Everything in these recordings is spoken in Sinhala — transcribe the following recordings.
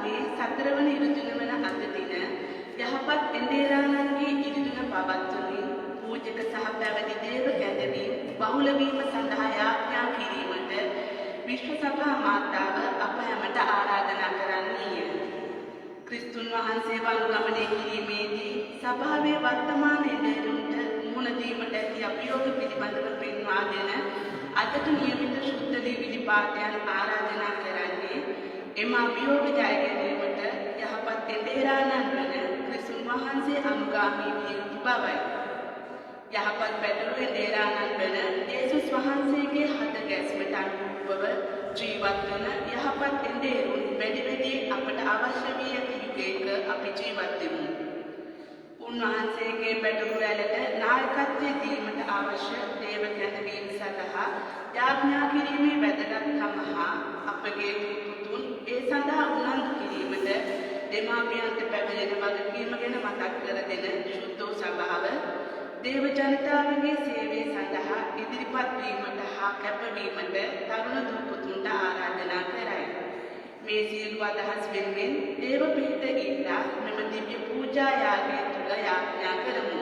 වහන්සේගේ සතරවන ඉරිදුන වන අද දින යහපත් එන්දේරාණන්ගේ ඉරිදුන පවත්වමින් පූජක සහ පැවැදි දේව කැඳවීම බහුල වීම සඳහා යාඥා කිරීමට විශ්ව සභා මාතාව අප හැමට ආරාධනා කරන්නීය. ක්‍රිස්තුන් වහන්සේව අනුගමනය කිරීමේදී සභාවේ වර්තමාන එඩරුන්ට මුහුණ දීමට ඇති අභියෝග පිළිබඳව පෙන්වා දෙන අදට නියමිත ශුද්ධ විවිධ පාඨයන් ආරාධනා කරන්නේ එම අභියෝග ජය ගැනීමට යහපත් එඩේරාණන් වන ක්‍රිස්තුන් වහන්සේ අනුගාමී විය යුතු බවයි. යහපත් පැටළු එඩේරාණන් වන යේසුස් වහන්සේගේ හද ගැස්මට අනුරූපව ජීවත් වන යහපත් එඩේරුන් වැඩි වැඩියෙන් අපට අවශ්‍ය වී ඇති යුගයක අපි ජීවත් වෙමු. උන්වහන්සේගේ පැටළු රැළට නායකත්වය දීමට අවශ්‍ය දේව කැඳවීම සඳහා යාඥා කිරීමේ වැදගත්කම හා අපගේ පුතුන් ඒ සඳහා උනන්දු කිරීමට දෙමාපියන්ට පැමිණෙන වගකීම ගැන මතක් කර දෙන ශුද්ධ සභාව දේව ජනතාවගේ සේවය සඳහා ඉදිරිපත් වීමට හා කැපවීමට තරුණ දූ පුතුන්ට ආරාධනා කරයි. මේ සියලු අදහස් වෙනුවෙන් දේව පිහිට ඉල්ලා මෙම දිව්‍ය පූජා යාගය තුළ යාඥා කරමු.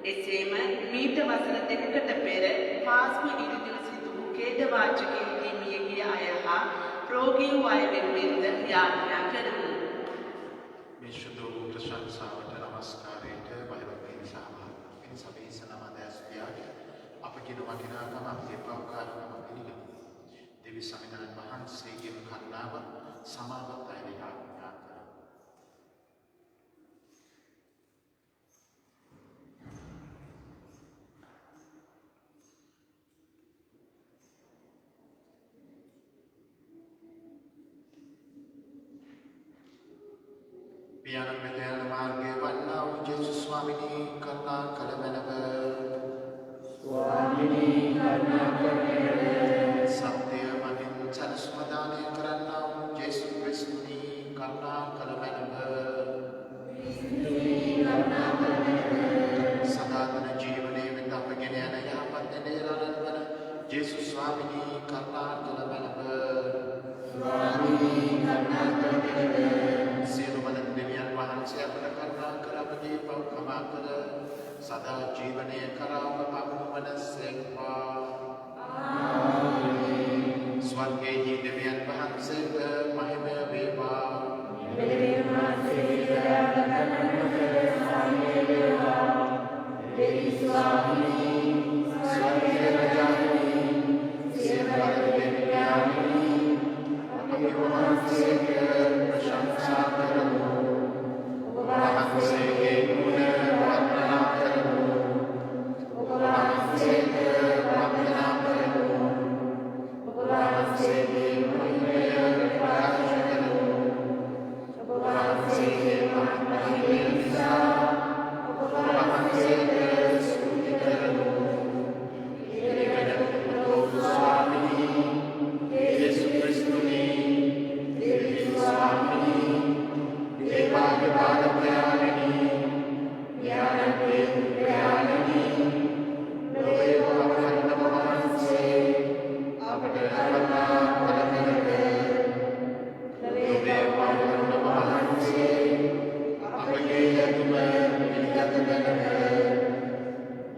එසේම මීට වසර දෙකකට පෙර පාස්කු ඉරිදින සිදු වූ ඛේදවාචකයන්ගේ මිය ගිය අය හා රෝගී වූ අය වෙනුවෙන්ද යාඥා කරමු. මේ ශුද්ධ වූ ප්‍රශංසාවට නමස්කාරයට බයවත්වීම සහභාගී සභේ සනමදස්තියාට අපගේ වටිනාකම අපේ පෞකාරකම පිළිගනි. දෙවි සමිඳාන් වහන්සේගේ කරුණාව සමාවත් අය යාඥා කරමු. පියාණන් වෙත යන මාර්ගයේ වන්නා වූ ජේසුස් ස්වාමිනී කරුණා කළ මැනව. ස්වාමිනී කරුණා කළ මැනව. සත්‍ය මනින් සලස්ම දානය කරන්නා වූ ජේසුස් ක්‍රිස්තුනී කරුණා කළ මැනව. ක්‍රිස්තුනී කරුණා කළ මැනව. සදාතන ජීවනයේ වෙත අපගෙන යන යහපත් එඩේරාණන් වන ජේසුස් ස්වාමිනී කරුණා කළ මැනව. ස්වාමිනී කරුණා කළ මැනව. සියලු බල දෙවියන් වහන්සේ අපට කරුණා කර අපගේ පව් කමා කර සදා ජීවනය කරා ඔබ පමුණුවන සේක්වා. ආමේන්. ස්වර්ගයේ දෙවියන් වහන්සේට මහිමය වේවා. දෙවියන් වහන්සේට සාමය වේවා. දෙවි ස්වාමී ස්වර්ගයේ රජාණනි සියලු බල දෙවියන්නි අපගේ වහන්සේට ප්‍රශංසා කරමු. ඔබ වහන්සේගේ ගුණ වර්ණනා කරමු. ඔබ වහන්සේට වන්දනා කරමු. ඔබ වහන්සේගේ මහිමය ප්‍රකාශ කරමු. ඔබ වහන්සේගේ මහිමය නිසා ඔබ වහන්සේට ස්තුති කරමු. ස්වාමිනී යේසු ක්‍රිස්තුනී දෙවි ස්වාමිනී දේවාගේ පාද ප්‍රයාණනී ඥානගේ ප්‍රයාණනී ලෝකේ වහන්සේ වහන්සේ අපට කරුණා කරනද ලෝකේ වහන්සේ අපගේ යතුම පිළිගත කරනද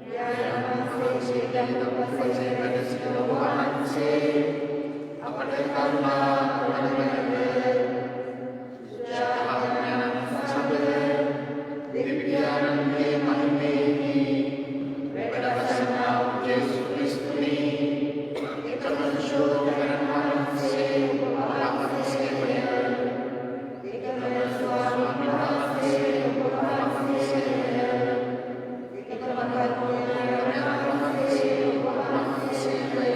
ඥානසේ දවසේ වැඩසින වහන්සේ අපට කරුණා කරනද දෙවියන්ගේ මහිමේහි වැඩවසනා වූ ජේසුස් ක්‍රිස්තුනී එකම ශෝධකයන් වහන්සේ වහන්සේමය. එකම ස්වාමීන් වහන්සේ වහන්සේමය. එකම කරුණාමය වහන්සේ වහන්සේමය.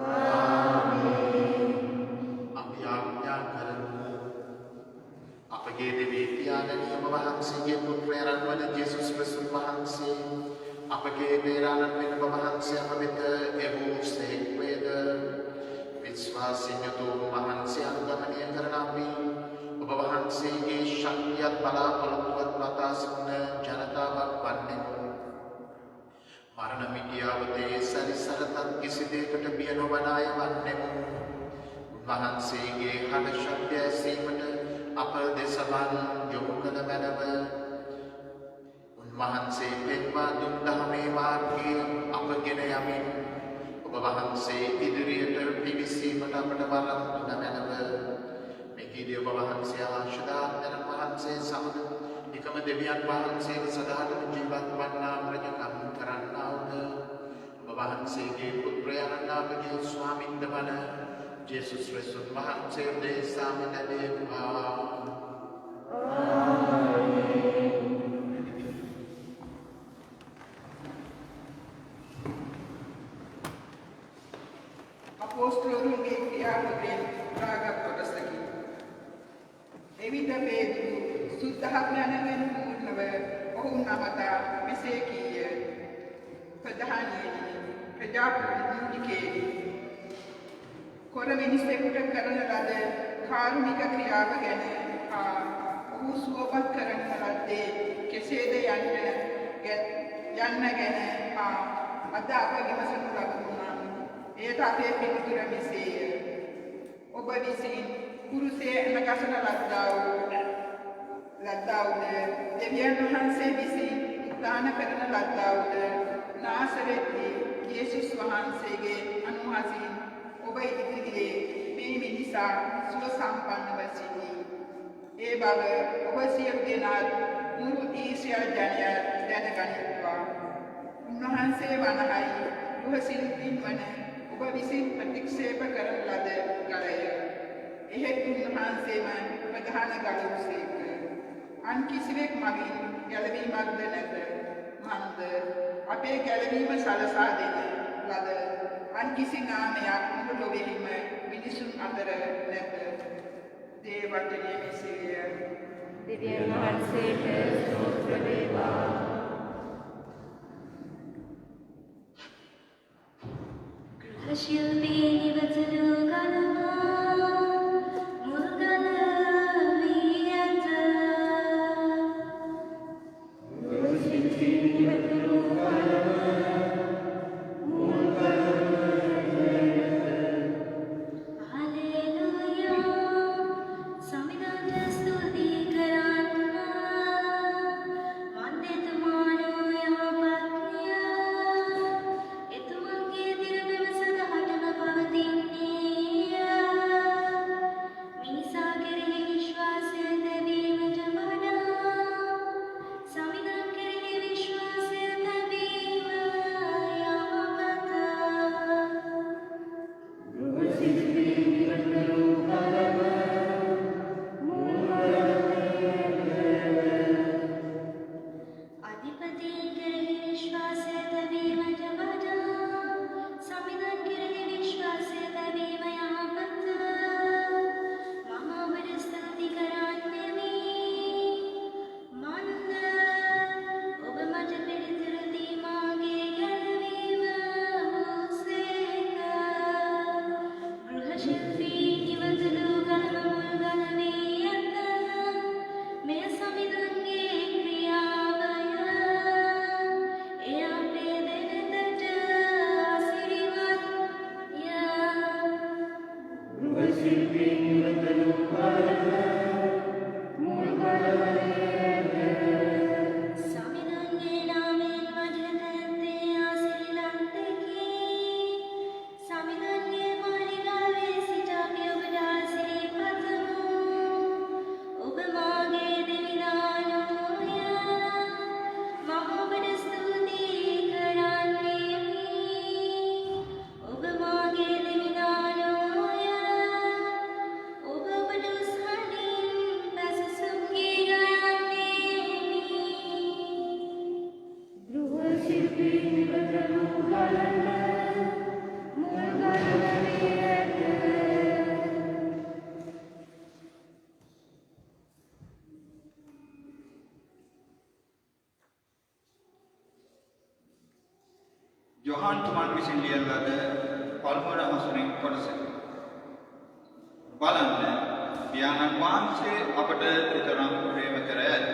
ආමේන්. අපි ආඥා කරමු. අපගේ දෙවි පියාණනි ඔබ වහන්සේගේ පුත්‍රයන් වන ජේසුස් ක්‍රිස්තුස් වහන්සේ අපගේ දේරාණන් වෙන ඔබ වහන්සේ අප වෙත එවූ සේක්වේද විශ්වාසයෙන් යුතුව වහන්සේ අනුගමනය කරන අපි ඔබ වහන්සේගේ ශක්තියත් බලාපොරොත්තුවත් මතා සිටින ජනතාවක් වන්නෙමු. මරණ මිටියාවතේ සැරිසරතත් කිසි දෙයකට බිය නොවන අය වන්නෙමු. උන්වහන්සේගේ හඬ ශබ්දය ඇසීමට අප දෙසවන් යොමු කළ මැනව. උන්වහන්සේ පෙන්වා දුන් දහමේ මාර්ගය අපගෙන යමින් ඔබ වහන්සේ ඉදිරියට පිවිසීමට අපට වරම් දුන මැනව. මෙහිදී ඔබ වහන්සේ ආශිර්වාදයන් වහන්සේ සමග එකම දෙවියන් වහන්සේව සදාටම ජීවත් වන්නා ප්‍රජකම් කරන්නාවද ඔබ වහන්සේගේ පුත්‍රයන් අපගේ ස්වාමින්ද වන ජේසුස් ක්‍රිස්තුස් වහන්සේ දෙසාම ලැබේවා. අපෝස්තලයන්ගේ ක්‍රියාවලින් රාගක් කොටසකි. එවිට පේතුරු සුද්ධාඥානයෙන් පූර්ණව ඔහු නමතා මෙසේ කීය. ප්‍රධානීනි ප්‍රජාපතිනිකේ කොර මිනිසෙකුට කරන ලද කාරුණික ක්‍රියාව ගැන ඔහු සුවපත් කරන ලද්දේ කෙසේද යන්න ගැන අද අප විමසනු ලබනවා. එයට අපේ පිළිතුර මෙසේය. ඔබ විසින් කුරුසේ එනගසන ලද්දාවුද දෙවියන් වහන්සේ විසින් උත්ථාන කරන ලද්දාවුද නාසරෙත්හි යේසුස් වහන්සේගේ අනුහසින් ඔබ ඉදිරියේ මේ මිනිසා සුව සම්පන්නව සිටී. ඒ බව ඔබ සියලු දෙනා මුළු ඊශ්‍රායල් ජනයා දැනගනිත්වා. උන්වහන්සේ වනහයි දුහසිරින් වන ඔබ විසින් ප්‍රතික්ෂේප කරන ලද ගලය. එහෙත් උන්වහන්සේම ප්‍රධාන ගලවසේක. අන් කිසිවෙක් මගින් ගැලවීමක්ද නැත. මන්ද අපේ ගැලවීම සලසා දෙන ලද අන් කිසි නාමයක් මුළු ලොවෙහිම මිනිසුන් අතර නැත. දේ වචනය මෙසේය. දෙවියන් වහන්සේට ස්තෝත්‍ර වේවා. ගෘහශිල්පී නිවතුරු ගලවා මුල්ගල වී ඇත. යොහාන් තුමන් විසින් ලියන ලද පළමුවන හසුරින් කොටස. බලන්න පියාණන් වහන්සේ අපට ඊතරම් ප්‍රේම කර ඇත.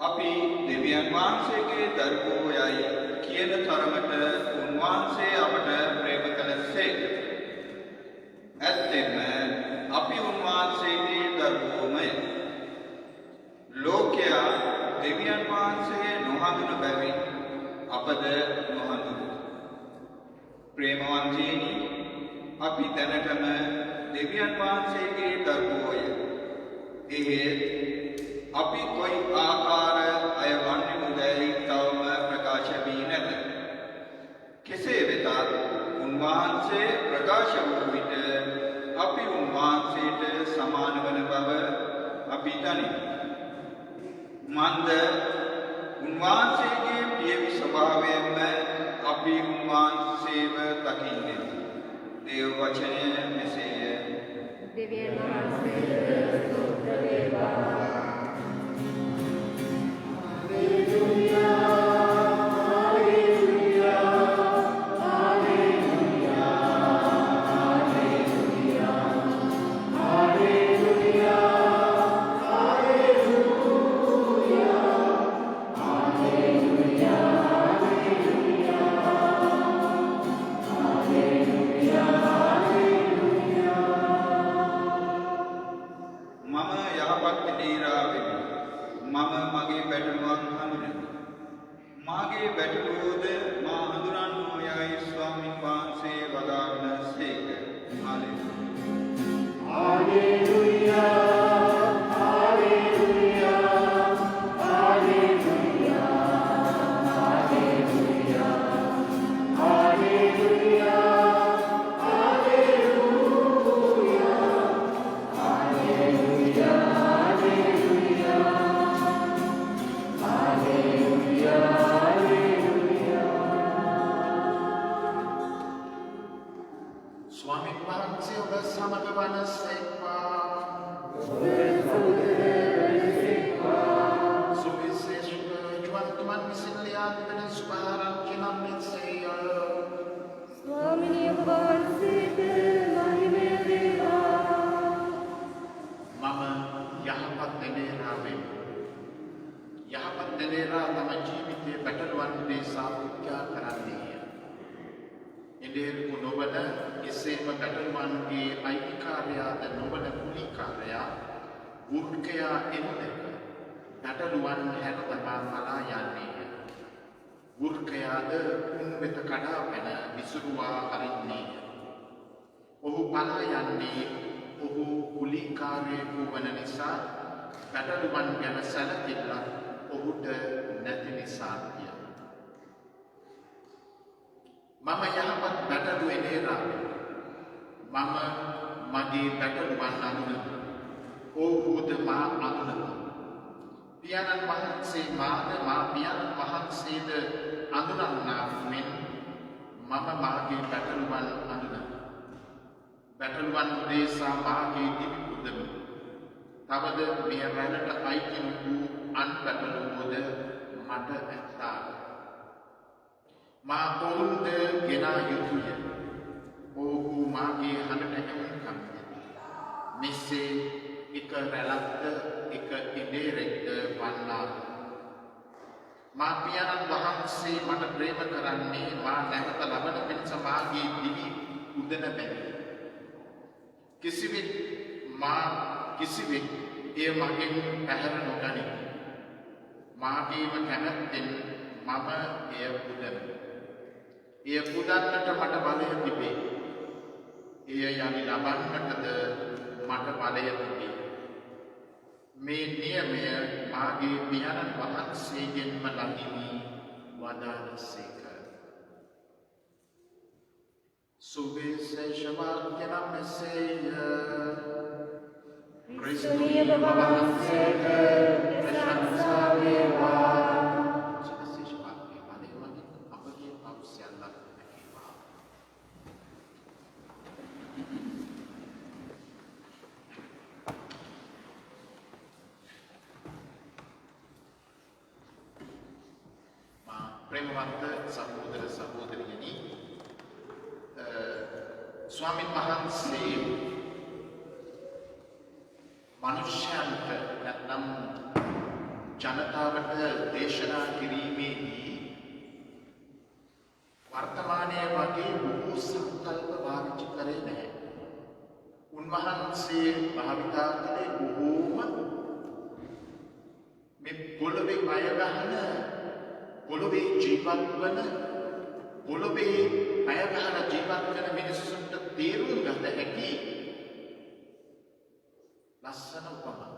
අපි දෙවියන් වහන්සේගේ දරුවෝ යයි කියන තරමට උන්වහන්සේ අපට ප්‍රේම කළසේක. ඇත්ත අපද නොහඳුනමු. ප්‍රේමවන්තයනි, අපි දැනටම දෙවියන් වහන්සේගේ දරුවෝය. එහෙත් අපි කොයි ආකාර අය වන්නේමුදැයි තවම ප්‍රකාශ වී නැත. කෙසේ වෙතත් උන්වහන්සේ ප්‍රකාශ වූ විට අපි උන්වහන්සේට සමාන වන බව අපි දනිමු. මන්ද උන්වහන්සේගේ පියවි ස්වභාවයෙන්ම අපි උන්වහන්සේව දකින්නෙමු. දේව වචනය මෙසේය. දෙවියන් වහන්සේට ස්තෝත්‍ර වේවා. ප්‍රේමවන්ත සහෝදර සහෝදරියනි, ස්වාමීන් වහන්සේ මනුෂ්‍යයන්ට නැත්නම් ජනතාවට දේශනා කිරීමේදී වර්තමානයේ වගේ බොහෝ සංකල්ප පාවිච්චි කරේ නැහැ. උන්වහන්සේ භාවිතා කළේ බොහෝම මේ පොළවේ පය ගහන පොළොව පොළොවේ ජීවත් වන පොළොවේ අය ගහලා ජීවත් වෙන මිනිස්සුන්ට තේරුම් ගත හැකි ලස්සන උපමාවක්.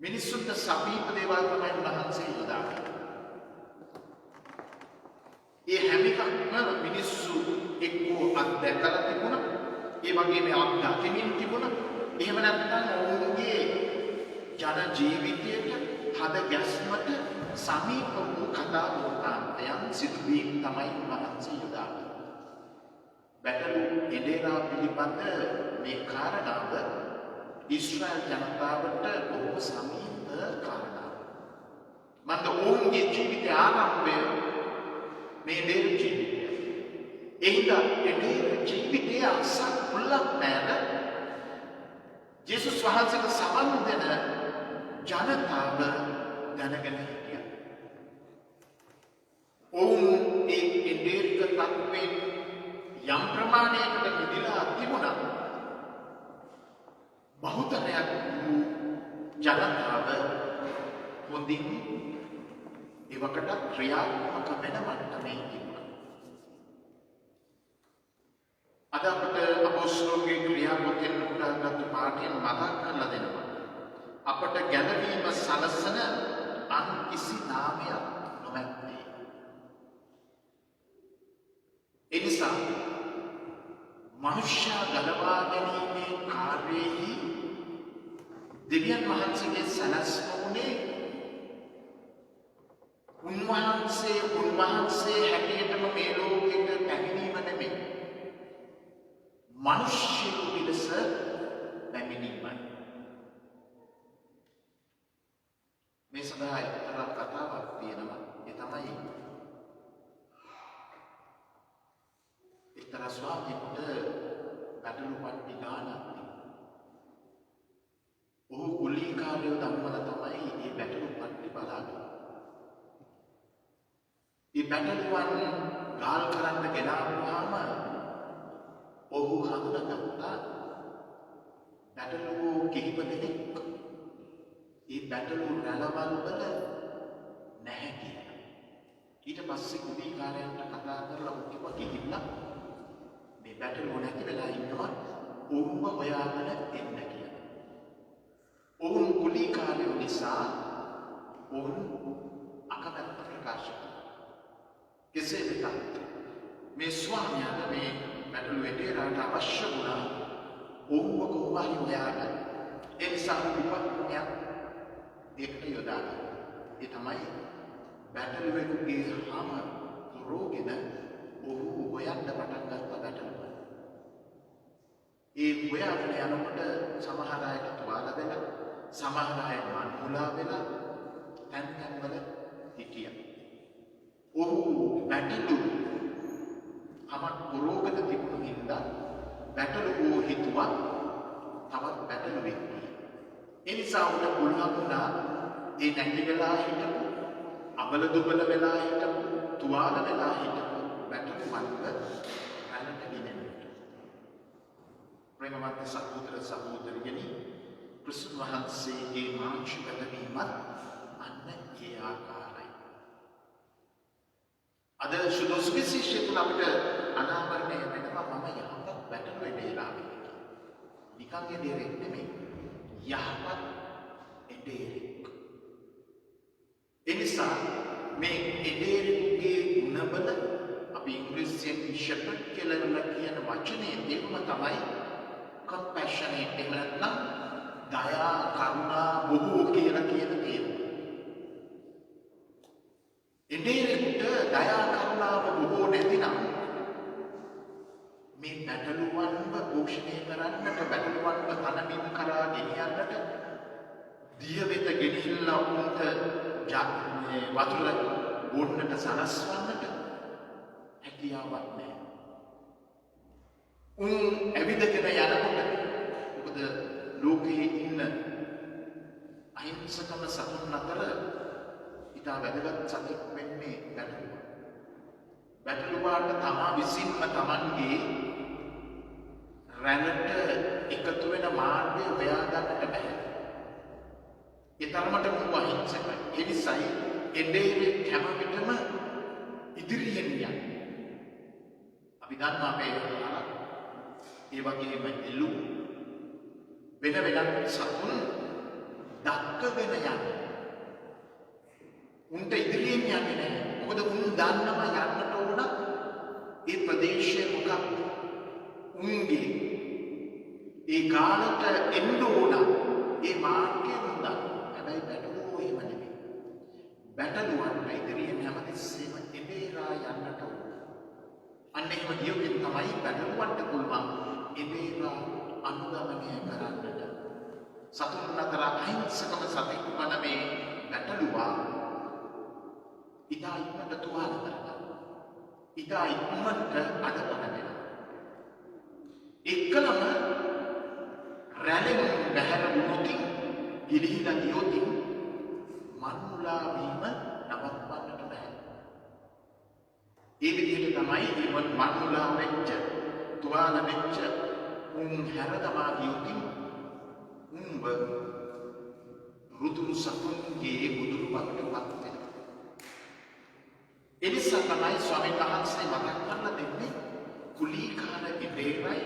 මිනිස්සුන්ට සමීප දේවල් තමයි උන්වහන්සේ යොදාගන්නේ. ඒ හැම එකක්ම මිනිස්සු එක්කෝ අත්දැකලා තිබුණා. ඒ වගේම අත්දැකීමින් තිබුණා. එහෙම නැත්නම් ඔවුන්ගේ ජන ජීවිතයට හද ගැස්මට සමීප වූ කතා වෘත්තාන්තයන් සිදුවීම් තමයි උන්වහන්සේ යොදාගන්නේ. බැටළු එඩේරා පිළිබඳ මේ කාරණාව ඉස්රායල් ජනතාවට බොහෝ සමීප කාරණාවක්. මන්ද ඔවුන්ගේ ජීවිතය ආරම්භය මේ දේව ජීවිතය. එහිලා එඩේර ජීවිතය අසක් මුල්ලක් නෑර ජේසුස් වහන්සේට සමන් දෙන ජනතාව දැනගෙන හිටියා. ඔවුන් ඒ එඩේරික තත්ත්වයෙන් යම් ප්‍රමාණයකට මිදලා තිබුණා. බහුතරයක් වූ ජනතාව හොඳින් ඒවකට ක්‍රියාත්මක වෙන මට්ටමේ තිබුණා. අද අපට අපොස්තලෝන්ගේ ක්‍රියාපොතෙන් උදාගත් පාඩයෙන් මතක් කරලා දෙනවා. අපට ගැලවීම සලසන අන් කිසි නාමයක් නොමැත්තේ. එනිසා මනුෂ්‍ය ගලවා ගැනීමේ කාර්යයෙහි දෙවියන් වහන්සේගේ සැලැස්ම වුණේ උන්වහන්සේ හැටියටම මේ ලෝකෙට පැමිණීම නෙමෙයි. මනුෂ්‍යයෙකු ලෙස පැමිණීමයි. මේ සඳහා එක්තරා කතාවක් තියෙනවා. ඒ තමයි එක්තරා ස්වාමීන්ට බැටළු පට්ටි ගානක් තිබුණා. ඔහු කුලීකාරයෝ ධම්මලා තමයි මේ බැටළු පට්ටි බලාගෙන. මේ බැටළුවන් ගාල් කරන්න ගෙනාවුවාම ඔහු හඳුනාගත්තා බැටළුවෝ කිහිප දෙනෙක් මේ බැටළු රැළවල් වල නැහැ කියලා. ඊට පස්සේ කුලීකාරයන්ට කතා කරලා ඔක්කොම ගිහිල්ලා මේ බැටළුවෝ නැති වෙලා ඉන්නවා ඔවුන්ව හොයාගෙන එන්න කියලා. ඔවුන් කුලීකාරයෝ නිසා ඔවුන් අකමැත්ත ප්‍රකාශ කළා. කෙසේ වෙතත් මේ ස්වාමියාට මේ බැටළු එඩේරාට අවශ්‍ය වුණා ඔවුන්ව කොහොමහරි හොයාගන්න. ඒ නිසා විපත්යක් ඒකට යොදාගන්න. ඒ තමයි බැටළුවෙකුගේ හාම පුරෝගෙන ඔහු හොයන්න පටන් ගත්ත බැටළුව. ඒ හොයාගෙන යනකොට සමහර අයට තුවාල වෙලා, සමහර අය මන්මුලා වෙලා තැන්වල හිටියා. ඔහු බැටළු හමත් පුරෝගෙන තිබුණු හින්දා බැටළුවෝ හිතුවා තවත් බැටළුවෙක් කියලා. ඒ නිසා උට පුළුවන් වුණා ඒ නැති වෙලා හිටපු, අබල දුබල වෙලා හිටපු, තුවාල වෙලා හිටපු බැටළුවන්ව රැළට ගෙනෙන්න. ප්‍රේමවත් සහෝදර සහෝදරියනි, ක්‍රිස්තුස් වහන්සේගේ මාංශික වීමත් අන්න ඒ ආකාරයි. අද සුදුසුවිශේෂ තුල අපිට අනාවරණය වෙනවා මම යහපත් බැටළු එඩේරා කියලා. නිකන් එඩේරෙක් නෙමෙයි. යහපත් එඩේරෙක්. එනිසා මේ එඩේරෙකුගේ ගුණබල අපි ඉංග්‍රීසියෙන් shepherd කියලා කියන වචනේ තේරුම තමයි compassionate. එහෙම නැත්නම් දයා, කරුණා, බොහෝ කියලා කියන තේරුම. එඩේරෙකුට දයා, කරුණාව බොහෝ නැතිනම් මේ බැටළුවන්ව පෝෂණය කරන්නට, බැටළුවන්ව තනමින් කරා ගෙනියන්නට, දිය වෙත ගෙනිහිල්ලා උන්ට වතුර බොන්නට සලස්වන්නට හැකියාවක් නැහැ. උන් ඇවිදගෙන යනකොට මොකද ලෝකයේ ඉන්න අහිංසකම සතුන් අතර ඉතා වැදගත් සතෙක් වෙන්නේ බැටළුවා. බැටළුවාට තමා විසින්ම තමන්ගේ රැළට එකතු වෙන මාර්ගය හොයාගන්නට බැහැ. ඒ තරමට මුව අහිංසකයි. ඒ නිසායි එඩේරේ හැම විටම ඉදිරියෙන් යන. අපි දන්නවා අපේ යෝධලා ඒ වගේම එළු වෙන වෙනත් සතුන් දක්කගෙන යන. උන්ට ඉදිරියෙන් යන්නේ නැහැ. මොකද උන් දන්නවා යන්නට ඕන ඒ ප්‍රදේශය මොකක්ද? උන්ගේ ඒ කාලට එන්න ඕන ඒ මාර්ගය උන් දන්නවා. හැබැයි බැටළුවෝ එහෙම නෙමෙයි. බැටළුවන්ට ඉදිරියෙන් හැමතිස්සෙම එබේරා යන්නට ඕන. අන්න එහෙම ගියොත් තමයි බැටළුවන්ට පුළුවන් එබේරා අනුගමනය කරන්නට. සතුන් අතර අහිංසකම සතෙකු වන මේ බැටළුවා ඉතා ඉක්මනට තුවාල කරගන්නවා. ඉතා ඉක්මනට අඩපණ වෙනවා. එක්කලම රැළෙන් බැහැර වුණොතින් ගිලිහිලා ගියොතින් මන්මුලා වීම නවත්වන්නට බැහැ. ඒ විදිහට තමයි මේ මන්මුලා වෙච්ච තුවාල වෙච්ච උන් හැරදමා ගියොතින් උන්ව රුදුරු සතුන්ගේ බුදුරු බවට පත් වෙනවා. එනිසා තමයි ස්වාමීන් වහන්සේ මතක් කරලා දෙන්නේ කුලීකාර ඉබේරයි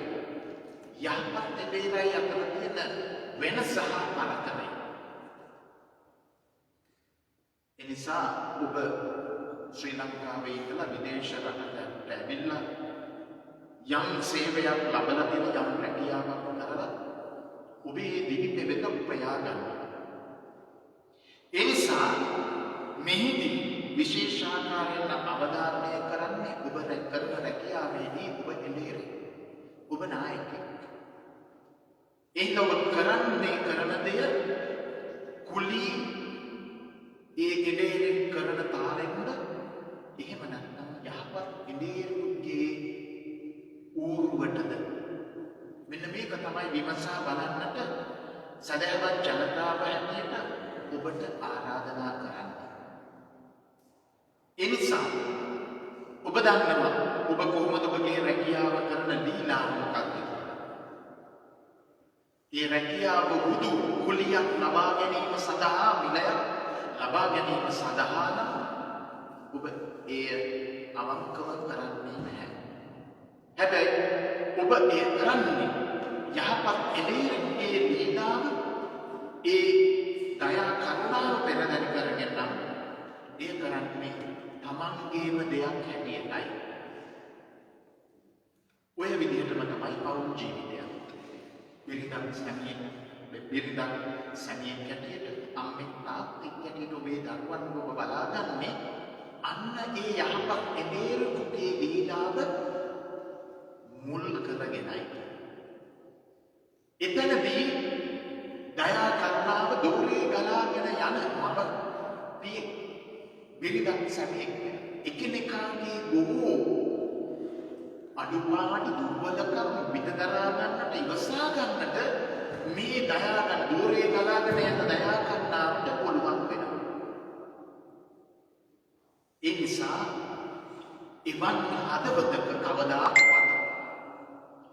යහපත් ඉබේරයි අතර තියෙන වෙනස හා පරතරය. එනිසා ඔබ ශ්‍රී ලංකාවේ ඉඳලා විදේශ රටකට ඇවිල්ලා යම් සේවයක් ලබලා තියෙන යම් රැකියාවක් කරලා ඔබේ දිවි පෙවෙත උපයා ගන්න. එනිසා මෙහිදී විශේෂාකාරයෙන් අවධාරණය කරන්නේ ඔබ කරන රැකියාවේදී ඔබ එළේරේ. ඔබ නායකයෙක්. එහෙනම් ඔබ කරන්නේ කරන දෙය කුලී ඒ එළේරේ කරන තාලෙන්ද එහෙම නැත්නම් යහපත් එළේරුගේ ඌරුවටද? මෙන්න මේක තමයි විමසා බලන්නට සදහවත් ජනතාව හැටියට ඔබට ආරාධනා කරන්නේ. එනිසා ඔබ දන්නවා ඔබ කොහොමද ඔබගේ රැකියාව කරන දීලා මොකක්ද? ඒ රැකියාව හුදු කුලියක් ලබා ගැනීම සඳහා මිලයක් ලබා ගැනීම සඳහා නම් ඔබ එය අවංකව කරන්නේ නැහැ. හැබැයි ඔබ එය කරන්නේ යහපත් එළේරගේ දීලාව ඒ දයා කරුණාව පෙරදරි කරගෙන නම් එය කරන්නේ තමන්ගේම දෙයක් හැටියටයි. ඔය විදිහටම තමයි පවුල් ජීවිතය. බිරිඳක් සැමියෙක් හැටියට අම්මෙක් තාත්තෙක් හැටියට ඔබේ දරුවන් ඔබ බලාගන්නේ අන්න ඒ යහපත් එළේරුගේ දීලාව මුල් කරගෙනයි. එතනදී දයා කරුණාව දෝරේ ගලාගෙන යන මම බිරිඳක් සැමියෙක් එකිනෙකාගේ බොහෝ අඩුපාඩු දුර්වලකම් පිටදරා ගන්නට ඉවසා ගන්නට මේ දයා දෝරේ ගලාගෙන යන දයා කරුණාවට පුළුවන් වෙනවා. ඒ නිසා එවන් හදවතක කවදාවත්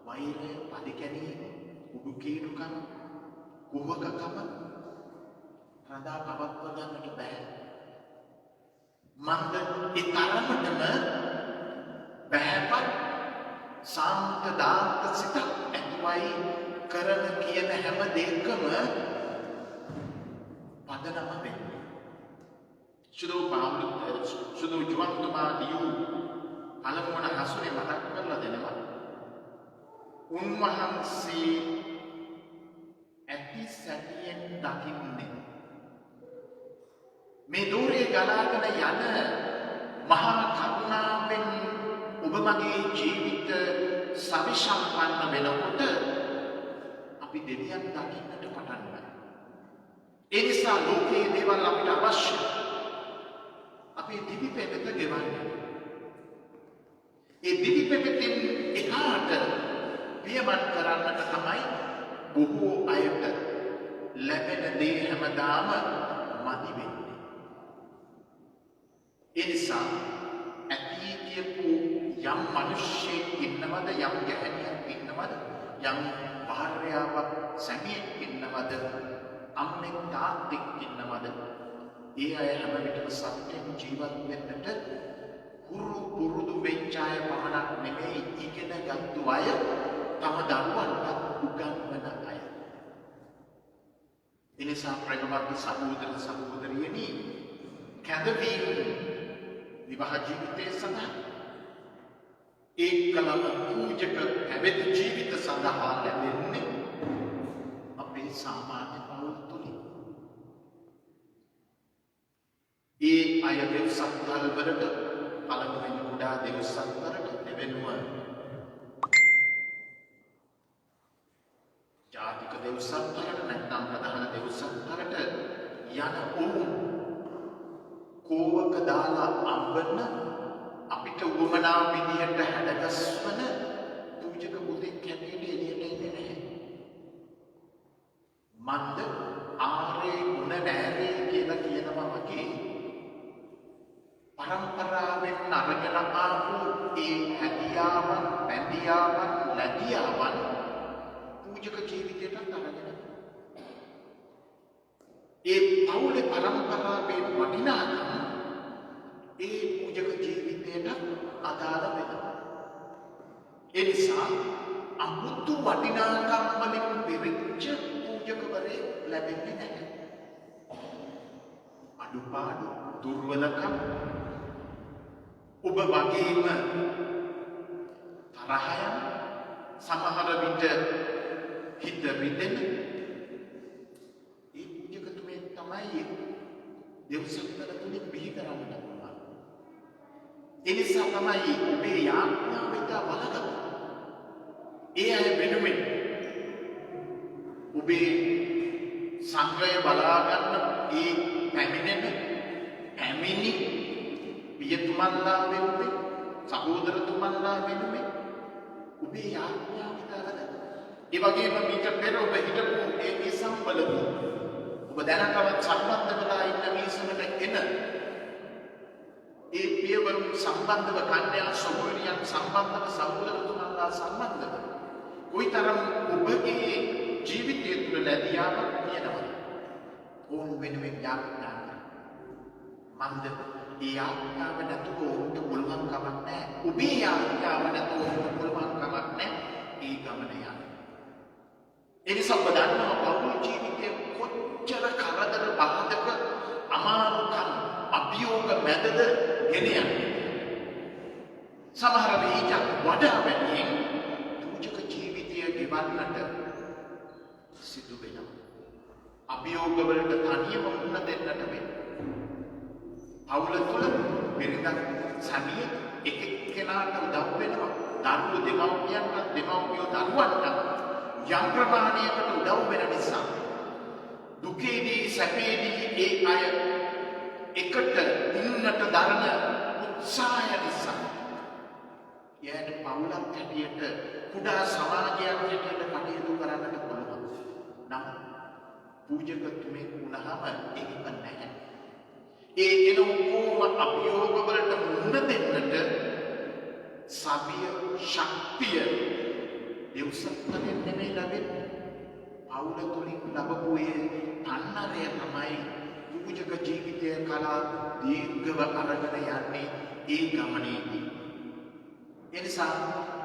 වෛරය, පරිකැණීම, උඩුකීඩුකම, කුහකකම රඳා පවත්ව ගන්නට බෑ. මන්ද ඒ තරමටම බෑපත් සාන්ත දාන්ත සිතක් ඇතුවයි කරන කියන හැම දෙයකම පදනම වෙන්නේ. සුදු ජුවන්තුමා ලියූ පළමුවන හසුනේ මතක් කරලා දෙනවා. උන්වහන්සේ ඇති සැටියෙන් දකින්නේ මේ දෝරේ ගලාගෙන යන මහා කරුණාවෙන් ඔබ මගේ ජීවිත සවිසම්පන්න වෙනකොට අපි දෙවියන් දකින්නට පටන් ගන්නවා. ඒ නිසා ලෝකයේ දේවල් අපිට අවශ්‍යයි. අපේ දිවි පෙවෙත ගෙවන්න. ඒ දිවි පෙවෙතින් එහාට පියමන් කරන්නට තමයි බොහෝ අයට ලැබෙන දේ හැමදාම මදි වෙන්නේ. ඒ නිසා ඇති කියපු යම් මිනිස්සෙක් ඉන්නවද, යම් ගැහැණියක් ඉන්නවද, යම් භාර්යාවක් සැමියෙක් ඉන්නවද, අම්මෙක් තාත්තෙක් ඉන්නවද, ඒ අය හැම විටම සත්‍යයෙන් ජීවත් වෙන්නට හුරු පුරුදු වෙච්ච අය පමණක් නෙමෙයි ඉගෙන ගත්තු අය තම දරුවන්ට උගන්වන අය. එනිසා ප්‍රේමවත් සහෝදර සහෝදරියනි කැදවීම විවාහ ජීවිතයේ සඳහා ඒකලම පූජක පැවිදි ජීවිත සඳහා ලැබෙන්නේ අපේ සාමාන්‍ය පවුල් තුලින්. ඒ අය දෙව්සක්වල වලට පළමුවෙනි කුඩා දෙව්සක්වලට දෙවෙනුව ජාතික දෙව්සක්වලට නැත්නම් ප්‍රධාන දෙව්සක්වලට යන ඔවුන් කෝවක දාලා අම්බන අපිට උවමනා විදිහට හැඩගස්වන පූජක බුදෙක් හැටියට එළියට එන්නේ නැහැ. මන්ද ආරේ ගුණ නෑරේ කියලා කියනවා වගේ පරම්පරාවෙන් අරගෙන ආපු ඒ හැදියාවන්, බැඳියාවන්, ලැබියාවන් පූජක ජීවිතයට අරගෙන ඒ පවුලේ පරම්පරාවේ වටිනාකම ඒ පූජක ජීවිතයට අදාළ වෙනවා. ඒ නිසා අමුතු වටිනාකම් වලින් පිරිච්ච පූජකවරේ ලැබෙන්නේ නැහැ. අඩුපාඩු දුර්වලකම් ඔබ වගේම තරහයන් සමහර විට හිත රිදෙන ඒ පූජකතුමේ තමයි දෙව්සක්වල තුලින් බිහි කරන්න පුළුවන්. එනිසා තමයි ඔබේ යාඥාවිත වලක ඒ අය වෙනුවෙන් ඔබේ සංග්‍රහය බලා ගන්න ඒ පැමිණි පියතුමන්ලා වෙනුවෙන් සහෝදරතුමන්ලා වෙනුවෙන් ඔබේ යාඥාවිත වලක ඒ වගේම මීට පෙර ඔබ හිටපු ඒ සම්බලදී ඔබ දැනටවත් සම්බන්ධ වෙලා ඉන්න මිනිසුන්ට එන ඒ පියවරුන් සම්බන්ධව කන්‍යා සහෝදරියන් සම්බන්ධව සහෝදරතුමන්ලා සම්බන්ධව කොයිතරම් ඔබගේ ජීවිතය තුළ ලැබියාවක් තියෙනවද? ඕන් වෙනුවෙන් යාඥා මන්ද ඒ යාඥාව නැතුව ඔවුන්ට පුළුවන් කමක් නැහැ. ඔබේ යාඥාව නැතුව ඔවුන්ට පුළුවන් කමක් නැහැ ඒ ගමන යන්න. එනිසා ඔබ දන්නවා පවුල් ජීවිතයේ කොච්චර කරදර බාධක අමාරුකම් අභියෝග මැදද ගෙන යන්නේ. සමහර විට වඩා වැඩියෙන් පූජක ජීවිතය ගෙවන්නට සිදු වෙනවා. අභියෝග වලට තනියම මුහුණ දෙන්නට වෙනවා. පවුල තුළ බිරිඳක් සමිය එක එක්කෙනාට උදව් වෙනවා. දරුවෝ දෙමව්පියන්ට දෙමව්පියෝ දරුවන්ට යම් ප්‍රමාණයකට උදව් වෙන නිසා දුකේදී සැපේදී ඒ අය එකට ඉන්නට දරන උත්සාහය නිසා යැයි පවුලක් හැටියට කුඩා සමාජයක් හැටියට කටයුතු කරන්නට පුළුවන්. නම් පූජකතුමෙක් වුණාම එහෙම නැහැ. ඒ එන ඔක්කොම අභියෝග වලට මුහුණ දෙන්නට සබිය ශක්තිය දෙව්සක්වලෙන් නෙමෙයි ලැබෙන්නේ. පවුල තුලින් ලැබපු ඒ තන්නරය තමයි පූජක ජීවිතය කලා දීර්ඝව අරගෙන යන්නේ ඒ ගමනේදී. එනිසා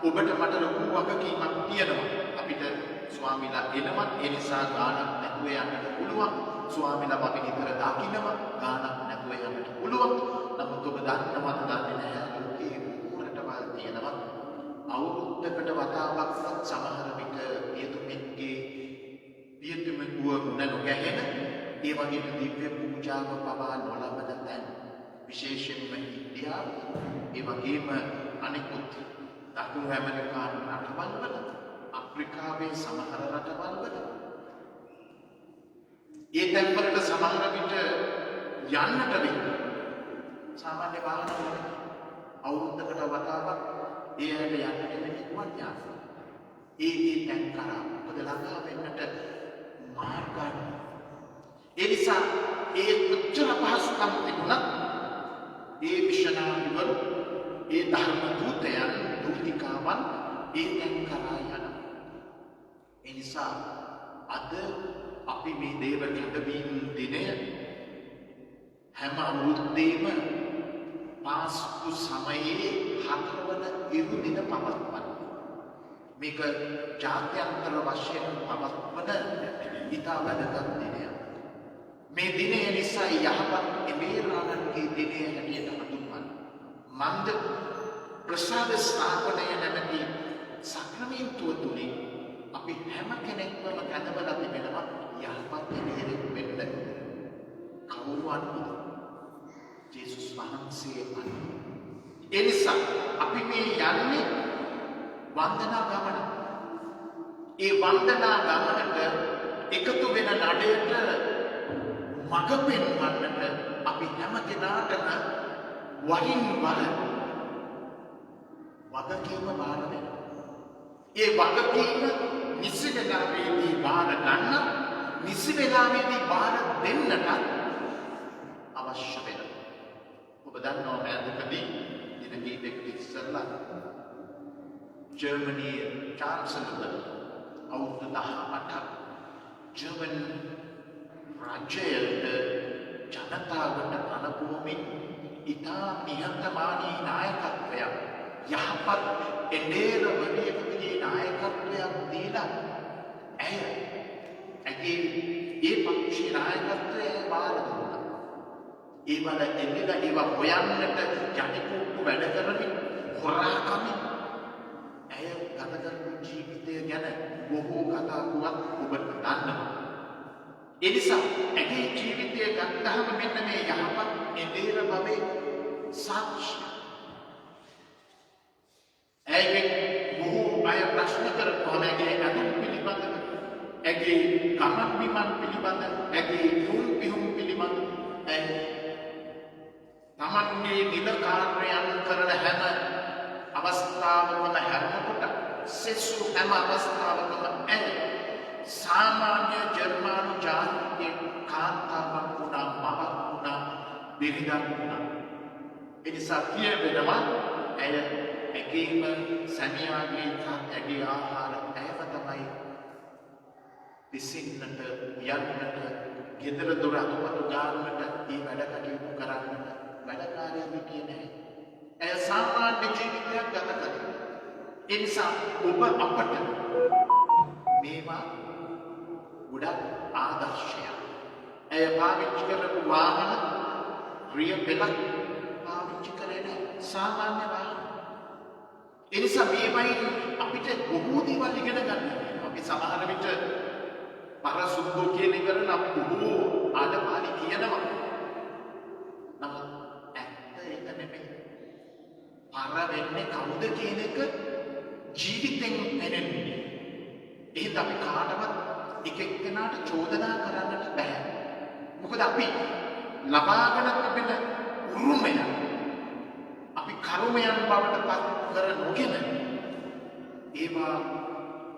ඔබට මට ලොකු වගකීමක් තියෙනවා. අපිට ස්වාමීලා එනවත් ඒ නිසා ගානක් නැතුව යන්නට පුළුවන්. ස්වාමීලා අපි විතර දකින්නවා ගානක් නැතුව යන්නට පුළුවන්. නමුත් ඔබ දන්නවද දන්නේ නැහැ ලෝකේ උරටවල් තියෙනවා. අවුරුද්දකට වතාවක්වත් සමහර විට පියතුමෙකුව නොගැහෙන ඒ වගේම දිව්‍ය පූජාව පවා නොලබන තැන් විශේෂයෙන්ම ඉන්දියාව ඒ වගේම අනෙකුත් දකුණු ඇමරිකානු රටවල්වල අප්‍රිකාවේ සමහර රටවල්වල ඒ තැන්වලට සමහර විට යන්නට වෙන්නේ සාමාන්‍ය වාහනවල අවුරුද්දකට වතාවක් ඒ ඇයට යන්නට වෙන්නේ ගුවන් යාත්‍රා. ඒ තැන් කරා මොකද ළඟා වෙන්නට මාර්ගය. ඒ නිසා ඒ කොච්චර පහසුකම් තිබුණත් ඒ මිෂනාරිවරු ඒ ධර්ම දූතයන් දූතිකාවන් ඒ තැන් කරා යන. ඒ නිසා අද අපි මේ දේව කැඳවීම දිනය හැම අවුරුද්දේම පාස්කු සමයේ 4 වන ඉරුදින පවත්වන. මේක ජාත්‍යන්තර වශයෙන් පවත්වන ඉතා වැදගත් දිනයක්. මේ දිනය නිසා යහපත් එබේරාණන්ගේ දිනය හැටියට හඳුන්වන. මන්ද ප්‍රසාද ස්ථාපනය නැමැති සක්‍රමේන්තුව තුළින් අපි හැම කෙනෙක්ම කැඳවලා තිබෙනවා යහපත් එබේරෙක් වෙන්න. කවුරු අනුවද? ජේසුස් වහන්සේ අනුව. ඒ නිසා අපි මේ යන්නේ වන්දනා ගමන. ඒ වන්දනා ගමනට එකතු වෙන නඩයට මඟ පෙන්වන්නට අපි හැම කෙනාටම වරින් වර වගකීම බාර දෙනවා. ඒ වගකීම නිසි වෙලාවේදී බාර ගන්න, නිසි වෙලාවේදී බාර දෙන්නට අවශ්‍ය වෙනවා. ඔබ දන්නවා මෑතකදී දින කීපයකට ඉස්සෙල්ලා ජර්මනියේ චාන්සලර් අවුරුදු 18ක් ජර්මන් රාජ්‍යයට ජනතාවට අනුභවමින් ඉතා නිහතමානී නායකත්වයක් යහපත් එඩේරවලියකගේ නායකත්වයක් දීලා ඇගේ ඒ පක්ෂී නායකත්වය බාර දුන්නා. ඒ වල එල්ලලා ඒවා හොයන්නට ජනිකුට්ටු වැඩ කරමින් හොරා කමින් ඇය ගත කරපු ජීවිතය ගැන බොහෝ කතා පුවත් ඔබට දන්නවා. ඒ නිසා ඇගේ ජීවිතය ගත්තහම මෙන්න මේ යහපත් එදේර බවේ සාක්ෂි. ඇයගෙන් බොහෝ අය ප්‍රශ්න කරපුවාම ඇගේ අනුන් පිළිබඳව, ඇගේ ගමන් බිමන් පිළිබඳව, ඇගේ යොම් පිහුම් පිළිබඳව ඇය තමන්ගේ නිල කාර්යයන් කරන හැම අවස්ථාවකම හැරෙනකොට සෙසු හැම අවස්ථාවකම ඇය සාමාන්‍ය ජර්මානු ජාතිකයේ කාන්තාවක් වුණා, මවක් වුණා, බිරිඳක් වුණා. ඒ නිසා කියවෙනවා ඇය ඇගේම සැමියාගේ ඇගේ ආහාර ඇයම තමයි විසින්නට, යන්නට, ගෙදර දොර අතුපතු ගන්නට, ඒ වැඩ කටයුතු කරන්නට වැඩකාරයෙක් හිටියේ නැහැ. ඇය සාමාන්‍ය ජීවිතයක් ගත කළා. ඒ නිසා ඔබ අපට මේවා ගොඩක් ආදර්ශයක්. ඇය පාවිච්චි කරපු වාහන රිය පෙළක් පාවිච්චි කරේ නැහැ. සාමාන්‍ය වාහන. ඒ නිසා මේවයි අපිට බොහෝ දේවල් ඉගෙන ගන්න. අපි සමහර විට පරසුද්ධෝ කියන ඉවරන අපි බොහෝ ආඩපාලි කියනවා. නමුත් ඇත්ත ඒක නෙමෙයි. පර වෙන්නේ කවුද කියන එක ජීවිතෙන් දැනෙන්නේ. එහෙත් අපි කාටවත් එක එක්කෙනාට චෝදනා කරන්නට බෑ. මොකද අපි ලබාගෙන තිබෙන උරුමය අපි කර්මයන් බවට පත් කර නොගෙන ඒවා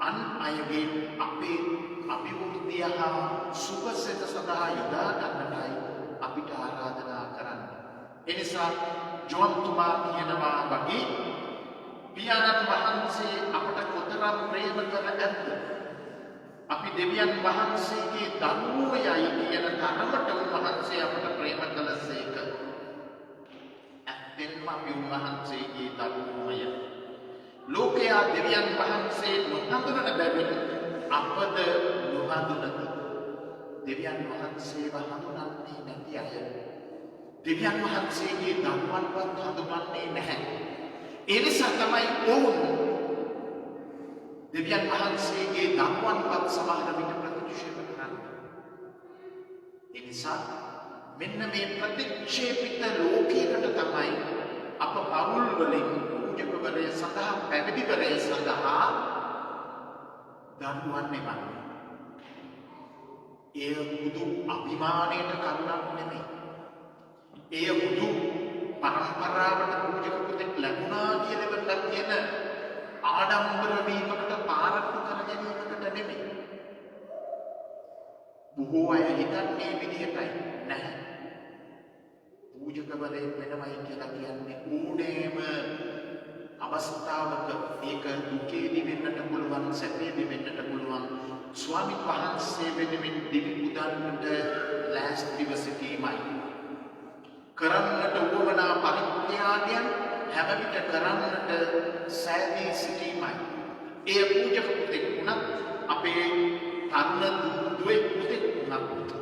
අන් අයගේ අපේ අභිවෘද්ධිය හා සුභසිත සඳහා යොදා ගන්නටයි අපිට ආරාධනා කරන්නේ. එනිසා ජෝන්තුමා කියනවා වගේ පියාණන් වහන්සේ අපට කොතරම් ප්‍රේම කර ඇද්ද? අපි දෙවියන් වහන්සේගේ දරුවෝයයි කියන තරමට උන්වහන්සේ අපට ප්‍රේම කළසේක. ඇත්තෙන්ම අපි උන්වහන්සේගේ දරුවෝය. ලෝකයා දෙවියන් වහන්සේ නොහඳුනන බැවින් අපද නොහඳුනති. දෙවියන් වහන්සේව හඳුනන්නේ නැති අය දෙවියන් වහන්සේගේ දරුවන්වත් හඳුනන්නේ නැහැ. ඒ නිසා තමයි ඔවුන් දෙවියන් වහන්සේගේ දරුවන්වත් සමහර විට ප්‍රතික්ෂේප කරන්නේ. ඒ නිසා මෙන්න මේ ප්‍රතික්ෂේපිත ලෝකයකට තමයි අප පවුල් වලින් පූජකවරය සඳහා, පැවිදිවරය සඳහා දරුවන් එවන්නේ. එය බුදු අභිමානයට කරුණක් නෙමෙයි. එය බුදු පරම්පරාවට පූජක පුතෙක් ලැබුණා කියලා කියන ආඩම්බර වීමකට පාරක්කු කර ගැනීමකට නෙමෙයි. බොහෝ අය හිතන්නේ විදිහටයි. නැහැ. පූජකවරයෙක් වෙනවයි කියලා කියන්නේ ඕනෑම අවස්ථාවක ඒක දුකේදී වෙන්නට පුළුවන්, සැපේදී වෙන්නට පුළුවන්. ස්වාමීන් වහන්සේ වෙනුවෙන් දිවි පුදන්නට ලෑස්තිව සිටීමයි. කරන්නට වුවමනා පරිත්‍යාගයන් හැම විට කරන්නට සෑදී සිටීමයි. එය පූජක පුතෙක් වුණත් අපේ තරුණ දුවේ පුතෙක් වුණත්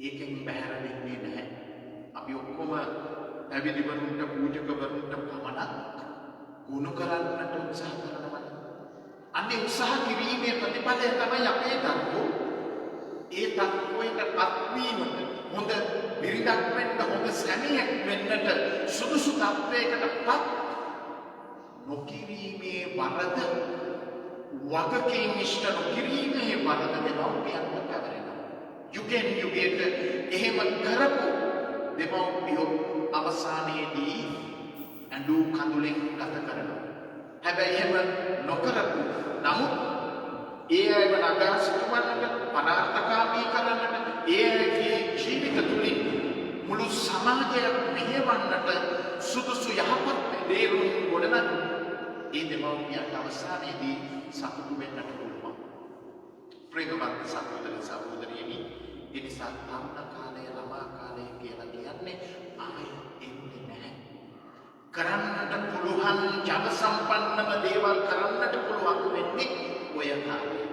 ඒකෙන් බැහැර වෙන්නේ නැහැ. අපි ඔක්කොම පැවිදිවරුන්ට පූජකවරුන්ට පමණක් ගුණ කරන්නට උත්සාහ කරනවා. අන්නේ උත්සාහ කිරීමේ ප්‍රතිඵලය තමයි අපේ දරුවෝ ඒ තත්ත්වයට පත්වීමට හොඳ බිරිඳක් වෙන්න හොඳ සැමියෙක් වෙන්නට සුදුසු තත්ත්වයකටපත් නොකිරීමේ වරද වගකීම් ඉෂ්ට නොකිරීමේ වරද දෙමව්පියන්ට පැවරෙනවා. යුගෙන් යුගයට එහෙම කරපු දෙමව්පියෝ අවසානයේදී ඇඬු කඳුලෙන් ගත කරනවා. හැබැයි එහෙම නොකරපු නමුත් ඒ අයව නගා සිටවන්නට පරාර්ථකාමී කරන්නට ඒ අයගේ ජීවිත තුළින් මුළු සමාජයක් මෙහෙවන්නට සුදුසු යහපත් දේරුම් ගොඩනගන ඒ දෙමව්පියන්ට අවසානයේදී සතුටු වෙන්නට පුළුවන්. ප්‍රේමවත් සහෝදර සහෝදරියනි, ඒ නිසා තරුණ කාලය ළමා කාලය කියලා කියන්නේ ආයෙ එන්නේ නැහැ. කරන්නට පුළුවන් ජව සම්පන්නම දේවල් කරන්නට පුළුවන් වෙන්නේ ඔය කාලේ.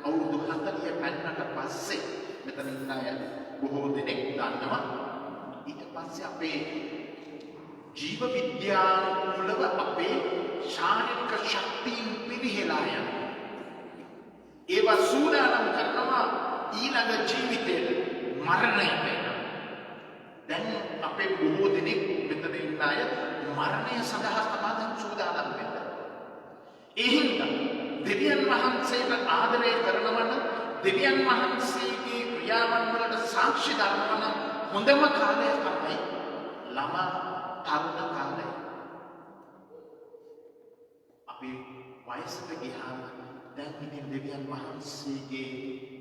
අවුරුදු 40 පැන්නට පස්සේ මෙතන ඉන්න අය බොහෝ දෙනෙක් දන්නවා. ඊට පස්සේ අපේ ජීව විද්‍යානුකූලව අපේ ශාරීරික ශක්තියින් පිරිහෙලා යනවා. ඒවා සූදානම් කරනවා ඊළඟ ජීවිතයට මරණයට. දැන් අපේ බොහෝ දෙනෙක් මෙතන ඉන්න අය මරණය සඳහා සමාදන් සූදානම් වෙනවා. ඒ හින්දා දෙවියන් වහන්සේට ආදරය කරනවා නම් දෙවියන් වහන්සේගේ ක්‍රියාවන් වලට සාක්ෂි දරනවා නම් හොඳම කාලය තමයි ළමා තරුණ කාලය. අපි වයසට ගියාම දැන් ඉතින් දෙවියන් වහන්සේගේ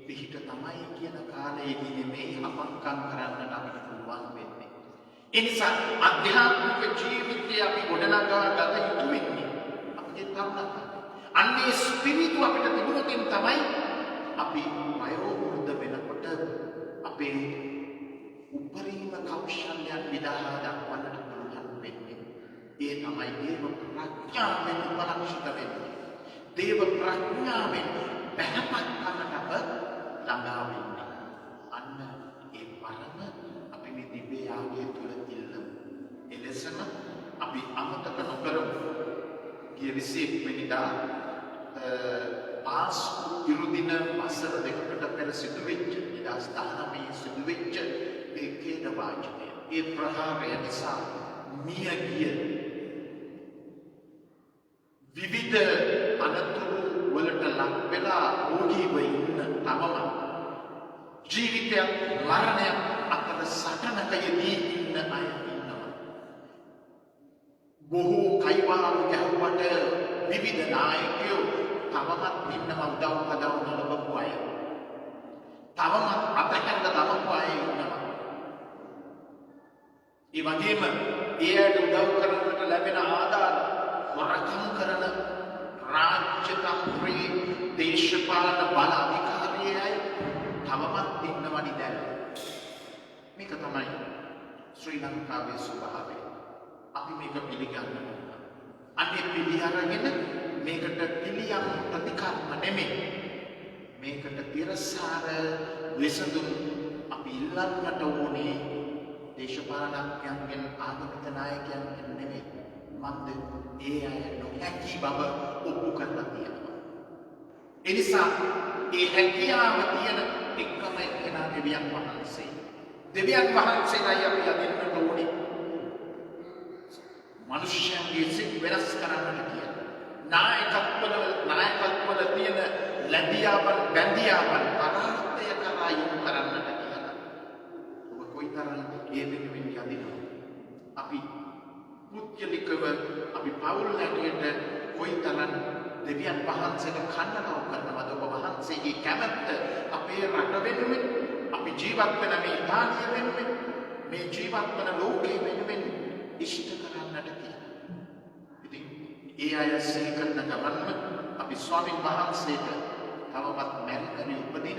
පිහිට තමයි කියන කාලයේදී නෙමෙයි අපක්කම් කරන්නට අපිට පුළුවන් වෙන්නේ. ඒ නිසා අධ්‍යාත්මික ජීවිතය අපි ගොඩනගා ගත යුතු වෙන්නේ අපේ තරුණ කාලේ. අන්නේ ස්පිරිතු අපිට තිබුණොතින් තමයි අපි වයෝවෘද්ධ වෙනකොට අපේ උපරිම කෞශල්‍යයන් විදහා දක්වන්නට පුළුවන් වෙන්නේ. ඒ තමයි දේව ප්‍රඥාවෙන් උපලක්ෂිත වෙන්නේ. දේව ප්‍රඥාවෙන් බැහැපත් කරන්නට අප ළඟා වෙන්නේ. අන්න ඒ පරම අපි මේ දිව්‍ය යාගය තුළ ඉල්ලමු. එලෙසම අපි අමතක නොකරමු. ගිය 21 වෙනිදා පාස්කු ඉරුදින වසර දෙකකට පෙර සිදුවෙච්ච 2019 සිදුවෙච්ච ඒ ඛේද වාචනය, ඒ ප්‍රහාරය නිසා මිය ගිය විවිධ අනතුරු වලට ලක් වෙලා රෝගීව ඉන්න තවම ජීවිතයක් මරණයක් අතර සටනක යෙදී ඉන්න අය ඉන්නවා. බොහෝ කයිවාරු ගැහුවට විවිධ නායකයෝ තවමත් ඉන්නවා උදව් හදව නලවපු අය. තවමත් අතහැරලා දමපු අය ඉන්නවා. ඒ වගේම ඒ අයට උදව් කරන්නට ලැබෙන ආධාර වරකම් කරන රාජ්‍ය තන්ත්‍රයේ දේශපාලන බල අධිකාරියේ අය තවමත් ඉන්නවනි දැන්. මේක තමයි ශ්‍රී ලංකාවේ ස්වභාවය. අපි මේක පිළිගන්න ඕන. අනේ පිළිඅරගෙන මේකට පිළියම් ප්‍රතිකර්ම නෙමෙයි. මේකට තිරසාර විසඳුම් අපි ඉල්ලන්නට ඕනේ දේශපාලනඥයන්ගෙන් ආගමික නායකයන්ගෙන් නෙමෙයි. මන්ද ඒ අය නොහැකි බව ඔප්පු කරලා තියෙනවා. ඒ නිසා ඒ හැකියාව තියෙන එකම එක්කෙනා දෙවියන් වහන්සේ. දෙවියන් වහන්සේයි අපි යදින්නට ඕනේ. මනුෂ්‍යයන්ගේ සිත් වෙනස් කරන්නට කියන නායකත්වවල තියෙන ලැබියාවන් බැඳියාවන් අරහතය කරා යොමු කරන්නට කියලා. ඔබ කොයිතරම් ඒ වෙනුවෙන් යදිනවා. අපි පුද්ගලිකව අපි පවුල් හැටියට කොයිතරම් දෙවියන් වහන්සේට කන්නරව කරනවද? ඔබ වහන්සේගේ කැමැත්ත අපේ රට වෙනුවෙන්, අපි ජීවත් වෙන මේ ඉතාලිය වෙනුවෙන්, මේ ජීවත් වන ලෝකයේ වෙනුවෙන් ඉෂ්ට කරන්නට කියලා. ඉතින් ඒ අය සිහි කරන ගමන්ම අපි ස්වාමීන් වහන්සේට තවමත් මැරිකරි උපදින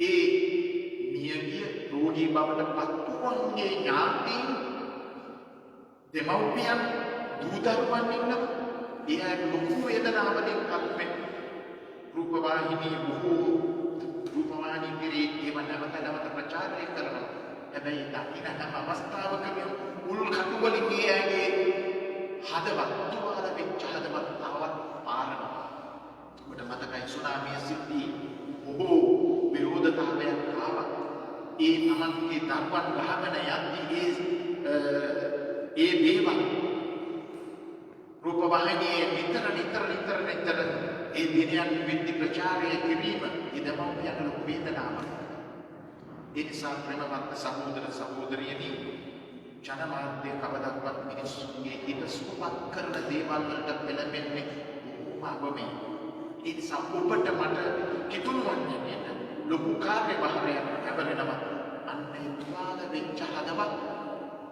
ඒ මියගිය රෝගී රෝගී බවට පත්වුවන්ගේ ඥාතීන් දෙමව්පියන් දූ දරුවන් ඉන්නවා. ඒ අය ලොකු වේදනාවලින් පත්වෙන රූපවාහිනී බොහෝ රූපවාහිනී පිරී ඒව නැවත ප්‍රචාරය කරනවා. හැබැයි දකින්න හැම අවස්ථාවකම උල් කටු වලින් ඒ අයගේ හදවත් තුවාල වෙච්ච හදවත් තවත් පාරනවා. ඔබට මතකයි සුනාමිය සිද්ධියේ බොහෝ විරෝධතාවයක් ආවා. ඒ තමන්ගේ දරුවන් ගහගෙන යද්දී ඒ දේවල් රූපවාහිනියේ නිතර ඒ දිනයන් විද්‍ය ප්‍රචාරය කිරීම ඉදමව්පියන් ලොකු වේදනාවක්. ඒ නිසා ප්‍රේමවන්ත සහෝදර සහෝදරියනි ජනමාධ්‍ය කවදාවත් මිනිස්සුන්ගේ හිත සුවපත් කරන දේවල් වලට පෙළඹෙන්නේ බොහොම ඒ නිසා ඔබට මට කිතුණුවන්නේ ලොකු කාර්යභාරයක් ලැබෙනවා. අන්නේ තුවාල වෙච්ච හදවත්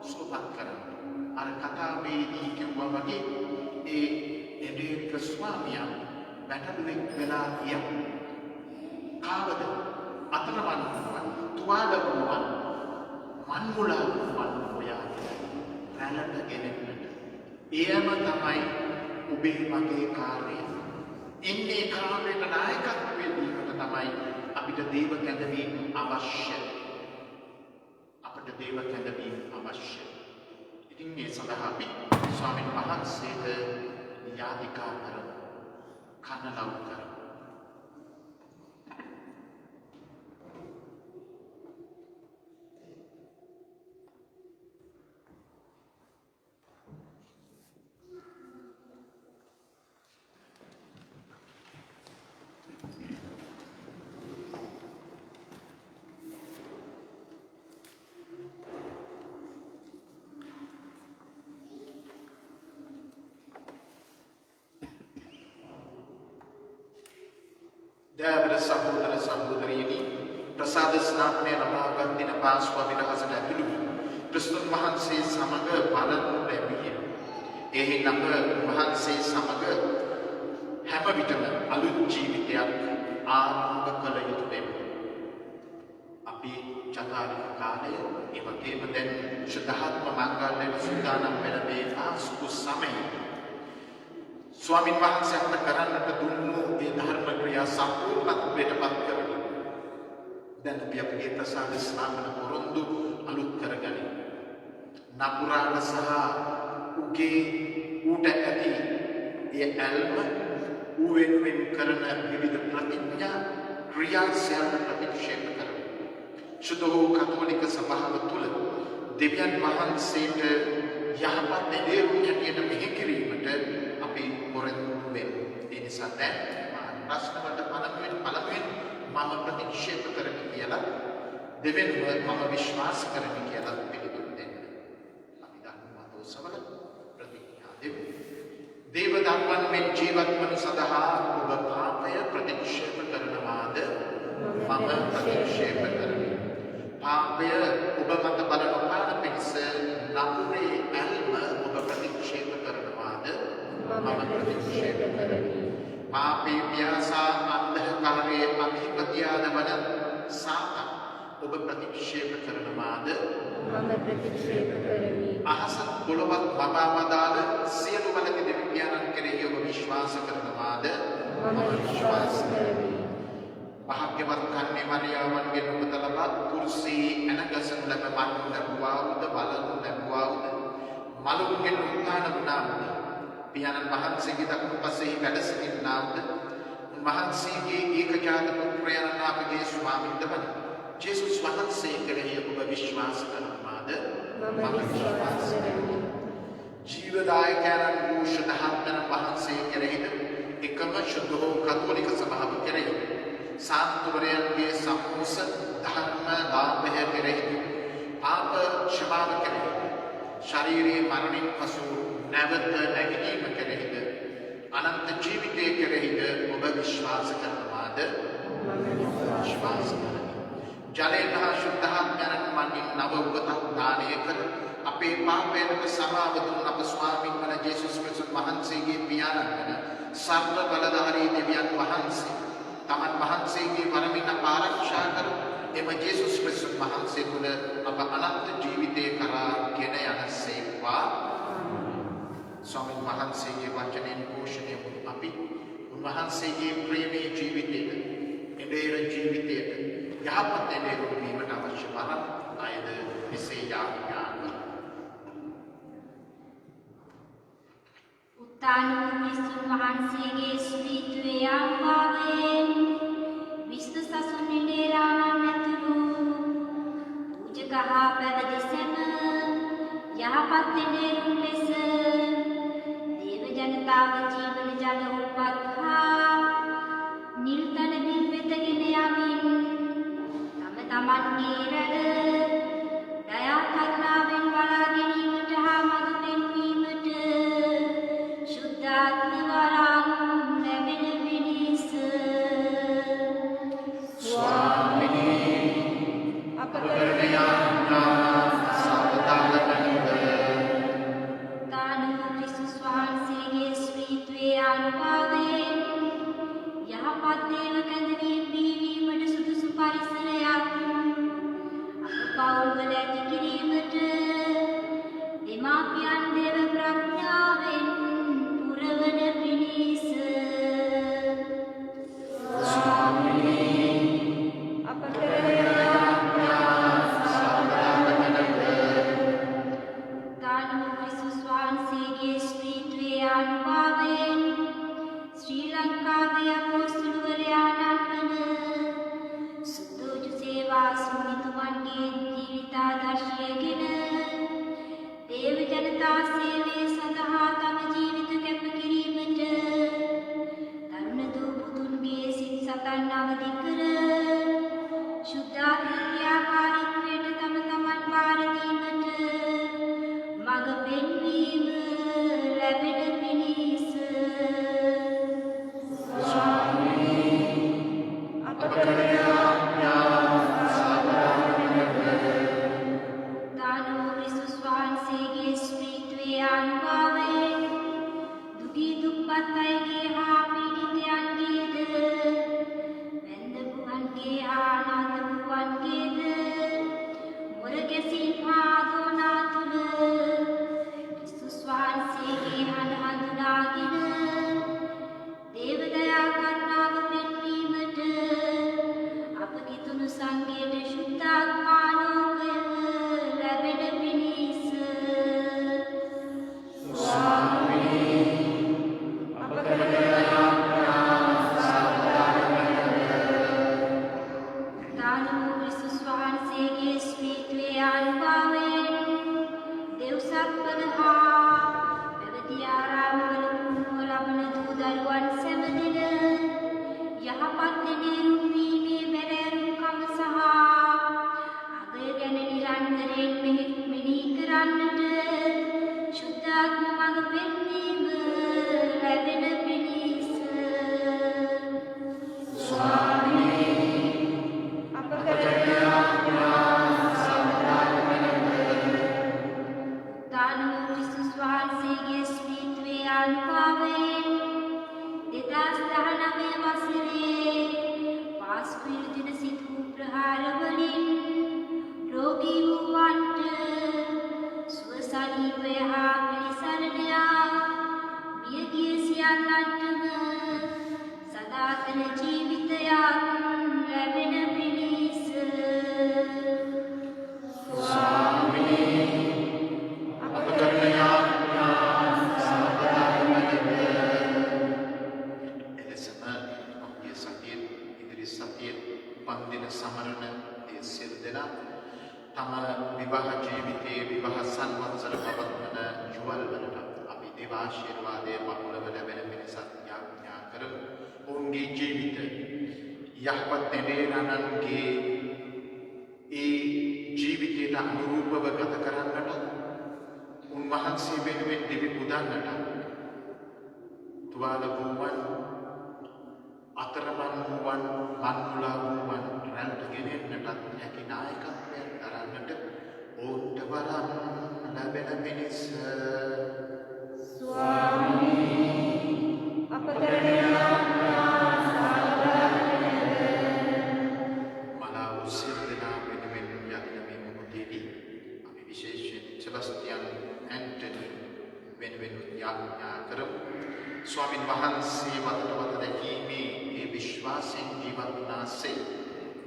සුවපත් කරනවා. අර කතාවේදී කිව්වා වගේ ඒ එඩේරික ස්වාමියා බැටළුවෙක් වෙලා ගියා. කාවද අතරමං තුවාල වුණා මන්මුලා වුණා ඔයා රැළට ගෙනෙන්නට. එයම තමයි ඔබේ මගේ කාර්යය. ඉන්නේ කාර්යයට නායකත්වයේ දීමට තමයි අපිට දේව කැඳවීම අවශ්‍ය. අපිට දේව කැඳවීම අවශ්‍ය. ඉතින් මේ සඳහා අපි ස්වාමීන් වහන්සේට යාදිකා කරමු. කනලව් කරමු. දෑවර සහෝදර සහෝදරියනි ප්‍රසාද ස්නාපනය ලබාගත් දින පාස්කුව විරහසට ඇතුළු ක්‍රිස්තුන් වහන්සේ සමග බලනු ලැබිය. එහින් අප වහන්සේ සමග හැම විටම අලුත් ජීවිතයක් ආරම්භ කළ යුතු වෙමු. අපි චතුරාර්ය කාලය ඒ වගේම දැන් ශුද්ධාත්ම මංගල්‍යයට සූදානම් වෙන මේ ආසුකු සමයේ ස්වාමීන් වහන්සේ අපට කරන්නට දුන්නු ඒ ධර්ම ක්‍රියා සම්පූර්ණත්වයට පත් කරගන්න. දැන් අපි අපගේ ප්‍රසාද ස්නාපන පොරොන්දු අලුත් කරගනිමු. නපුරාණ සහ උගේ ඌට ඇති ඒ ඇල්ම ඌ වෙනුවෙන් කරන විවිධ ප්‍රතිඥා ක්‍රියා සියල්ල ප්‍රතික්ෂේප කරමු. සුද්ධ වූ කතෝලික සභාව තුළ දෙවියන් වහන්සේට යහපත් දේරුම් හැටියට මෙහි කිරීමට අපි පොරොන්දු වෙමු. ඒ නිසා දැන් ප්‍රශ්න වලට පළමුවෙන් මම ප්‍රතික්ෂේප කරමි කියලා දෙවෙනිව මම විශ්වාස කරමි කියලා පිළිතුරු දෙන්න. අපි ධර්මවතෝසවල ප්‍රතිඥා දෙමු. දේව ධර්මයන් මෙන් ජීවත් වන සඳහා ඔබ පාපය ප්‍රතික්ෂේප කරනවාද? මම ප්‍රතික්ෂේප කරමි. පාපය ඔබ මත බල නොපාන පිණිස නපුරේ ඇල්ම ඔබ ප්‍රතික්ෂේප කරනවාද? මම ප්‍රතික්ෂේප කරමි. පාපේ පියාසා අන්ධකාරයේ අධිපතියාද වන සාතන් ඔබ ප්‍රතික්ෂේප කරනවාද? මම ප්‍රතික්ෂේප කරමි. අහස පොළොවත් බබාවදාල සියලු බලක දෙවියන්න් කෙරෙහි ඔබ විශ්වාස කරනවාද? මම විශ්වාස කරමි. භාග්‍යවත් කන්‍යා මරියාවන්ගෙන් උපත ලබා කුරුසී ඇනගසන ලැබ මරණ ලැබුවා වූද බලනු ලැබුවා වූද මලුන්ගෙන් උත්ථාන වුණා වූද පියාණන් වහන්සේගේ දකුණු පසෙහි වැඩ සිටින්නා වූද උන්වහන්සේගේ ඒකජාත පුත්‍රයන් අපගේ ස්වාමීන් වන ජේසුස් වහන්සේ කෙරෙහි ඔබ විශ්වාස කරනවාද? මම විශ්වාස කරමි. ජීවදායකයන් වූ ශුද්ධාත්මයන් වහන්සේ කෙරෙහිද එකම ශුද්ධ වූ කතෝලික සභාව කෙරෙහි සාන්තුවරයන්ගේ සම්මුස ධර්ම ලාභය කෙරෙහි පාප ක්ෂමාව කෙරෙහි ශරීරයේ මරණින් පසු නැවත නැගීම කෙරෙහිද අනන්ත ජීවිතය කෙරෙහිද ඔබ විශ්වාස කරනවාද? මම විශ්වාස කරමි. ජලයෙන් හා ශුද්ධාත්මයන් මනින් නව උපතක් දානය කර අපේ පාපයන්ට සමාව දුන් අප ස්වාමීන් වන ජේසුස් ක්‍රිස්තුස් වහන්සේගේ පියාණන් වන සර්ව බලධාරී දෙවියන් වහන්සේ තමන් වහන්සේගේ වරමින් අප ආරක්ෂා කර එම ජේසුස් ක්‍රිස්තුස් වහන්සේ තුළ අප අනන්ත ජීවිතය කරා ගෙන යනසේවා. ස්වාමීන් වහන්සේගේ වචනයෙන් පෝෂණය වුණු අපි උන්වහන්සේගේ ප්‍රේමී ජීවිතයට, එඬේර ජීවිතයට යහපත් එඬේරු වීමට අවශ්‍ය වන අයද මෙසේ යාඥා කරමු. උත්තාන වූ ක්‍රිස්තුන් වහන්සේගේ ස්ත්‍රීත්වයේ අනුභවයෙන් විශ්ව සසුන් නිරාණන් ඇතුළු පූජක හා පැවිදි සැම යහපත් එඬේරුන් ලෙස දේව ජනතාව ජීවන ජල උල්පත් හා නිල්තන බිම් වෙතගෙන යමින් තම තමන්ගේ රැළ දයා කරුණාවෙන් බලා ගැනීමට හා මඟ පෙන්වීමට ශුද්ධාත්ම වරම් ලැබෙන පිණිස ස්වාමිනී අප කරන යාඥා සාවධානව තානු ක්‍රිස්තුස් වහන්සේගේ ස්ත්‍රීත්වයේ අනුභවයෙන් යහපත් දේව කැඳවීම් බිහිවීමට සුදුසු පරිසරයක් අප පවුල්වල ඇති කිරීමට දෙමාපියන් දේව ප්‍රඥාවෙන් පුරවන පිණිස අප කරන යාඥා සාවධානව තානු ක්‍රිස්තුස් වහන්සේගේ ස්ත්‍රීත්වයේ අනුභවයෙන් ශ්‍රී ලංකාවේ අපොස්තුලවරයාණන් වන සුදෝජු සේවා ස්මෘතිතුමන්ගේ ජීවිතාදර්ශයගෙන දේව ජනතා සේවය සඳහා තම ජීවිත කැප කිරීමට තරුණ දූ පුතුන්ගේ සිත් සතන් අවදි කර ශුද්ධාත්ම ක්‍රියාකාරීත්වයට තම තමන් බාර දීමට මඟ පෙන්වීම ලැබෙන පිණිස අප කරන යාඥා සාවධානව තානු ක්‍රිස්තුස් වහන්සේගේ ස්ත්‍රීත්වයේ අනුභවයෙන් දුගී දුප්පත් අයගේ හා පීඩිතයන්ගේද වැන්දපුවන්ගේ හා අනාථපුවන්ගේද මොරගැසීම් හා ආදෝනා තුළ ක්‍රිස්තුස් වහන්සේගේ හඬ හඳුනාගෙන දේව දයා කරුණාව පෙන්වීමට අප කිතුණු සංඝයට ශුද්ධාත්මාලෝකය ලැබෙන පිණිස අප කරන යාඥා සාවධානව තානු ක්‍රිස්තුස් වහන්සේගේ ස්ත්‍රීත්වයේ අනුභවයෙන් දෙව්සක්වල හා පැවති ආරාමවල පුහුණුව ලබන දූ දරුවන් සැමදෙන යහපත් එඬේරුම් වීමේ බැරෑරුම්කම සහ අගය ගැන නිරන්තරයෙන් මෙනෙහි කරන්නට ශුද්ධාත්ම මඟ පෙන්වීම ලැබෙන පිණිස අප කරන යාඥා සාවධානව තානු ක්‍රිස්තුස් වහන්සේගේ ස්ත්‍රීත්වයේ අනුභවයෙන් 2019 වසරේ පාස්කු දින සිදු වූ ප්‍රහාර වලින් රෝගී වූවන්ට සුවසනීපය හා පිළිසරණ යා මියගිය සියල්ලන්ටම සදාතන ජීවිතයක් ලැබෙන පිණිස අප කරන යාඥා සාවධානව එලෙසම අපගේ සතියේ ඉදිරි සතියේ උපන්දින සමරන ඒ සියලු දෙනා තම විවාහ ජීවිතයේ විවාහ සංවත්සර පවත්වන ජුවල් වලට අපි දේවාශිර්වාදයේ බහුලව ලැබෙන පිණිස යාඥා කරමු. ඔවුන්ගේ ජීවිත යහපත් එඬේරණන්ගේ ඒ ජීවිතයට අනුරූපව ගත කරන්නට උන්වහන්සේ වෙනුවෙන් දිවි පුදන්නට තුවාල වූවන් අතරමන් වූවන් මන්මුලා වූවන් රැල්ට ගෙනෙන්නටත් හැකි නායකත්වයක් දරන්නට ඔවුන්ට වරම් ලැබෙන පිණිස අප කරන යාඥා සාවධානව මනා වූ සියලු ඇන්ටනි වෙනුවෙන් යාඥා කරමු. ස්වාමින් වහන්සේ වදට වද දැකීමේ ඒ විශ්වාසයෙන් ජීවත් වුණාසේ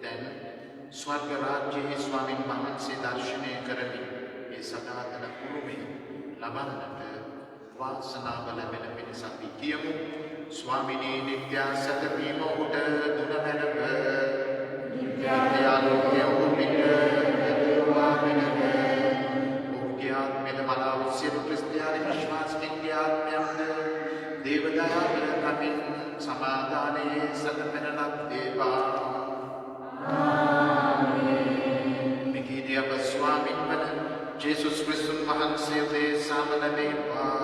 දැන් ස්වර්ග රාජ්‍යයේ ස්වාමින් වහන්සේ දර්ශනය කරමින් ඒ සදාතන කුරුමේ ලබන්නට වාසනාව ලැබෙන පිණිස අපි කියමු. ස්වාමිනී නිත්‍ය සැතපීම ඔහුට දුන මැනව නිත්‍යාලෝකය ඔහු පිට ඇදවා වෙනව ඔහුගේ ආත්මයට මනාව සියලු ක්‍රිස්තියානි විශ්වාසිකයන්ගේ ආත්මයන්ද දේවදයාව කමින් සමාදානයේ සැතපෙන ලද්දේවා. මිගීදී අප ස්වාමින් වන ජේසුස් ක්‍රිස්තුන් වහන්සේ දේ සාමලැබේවා.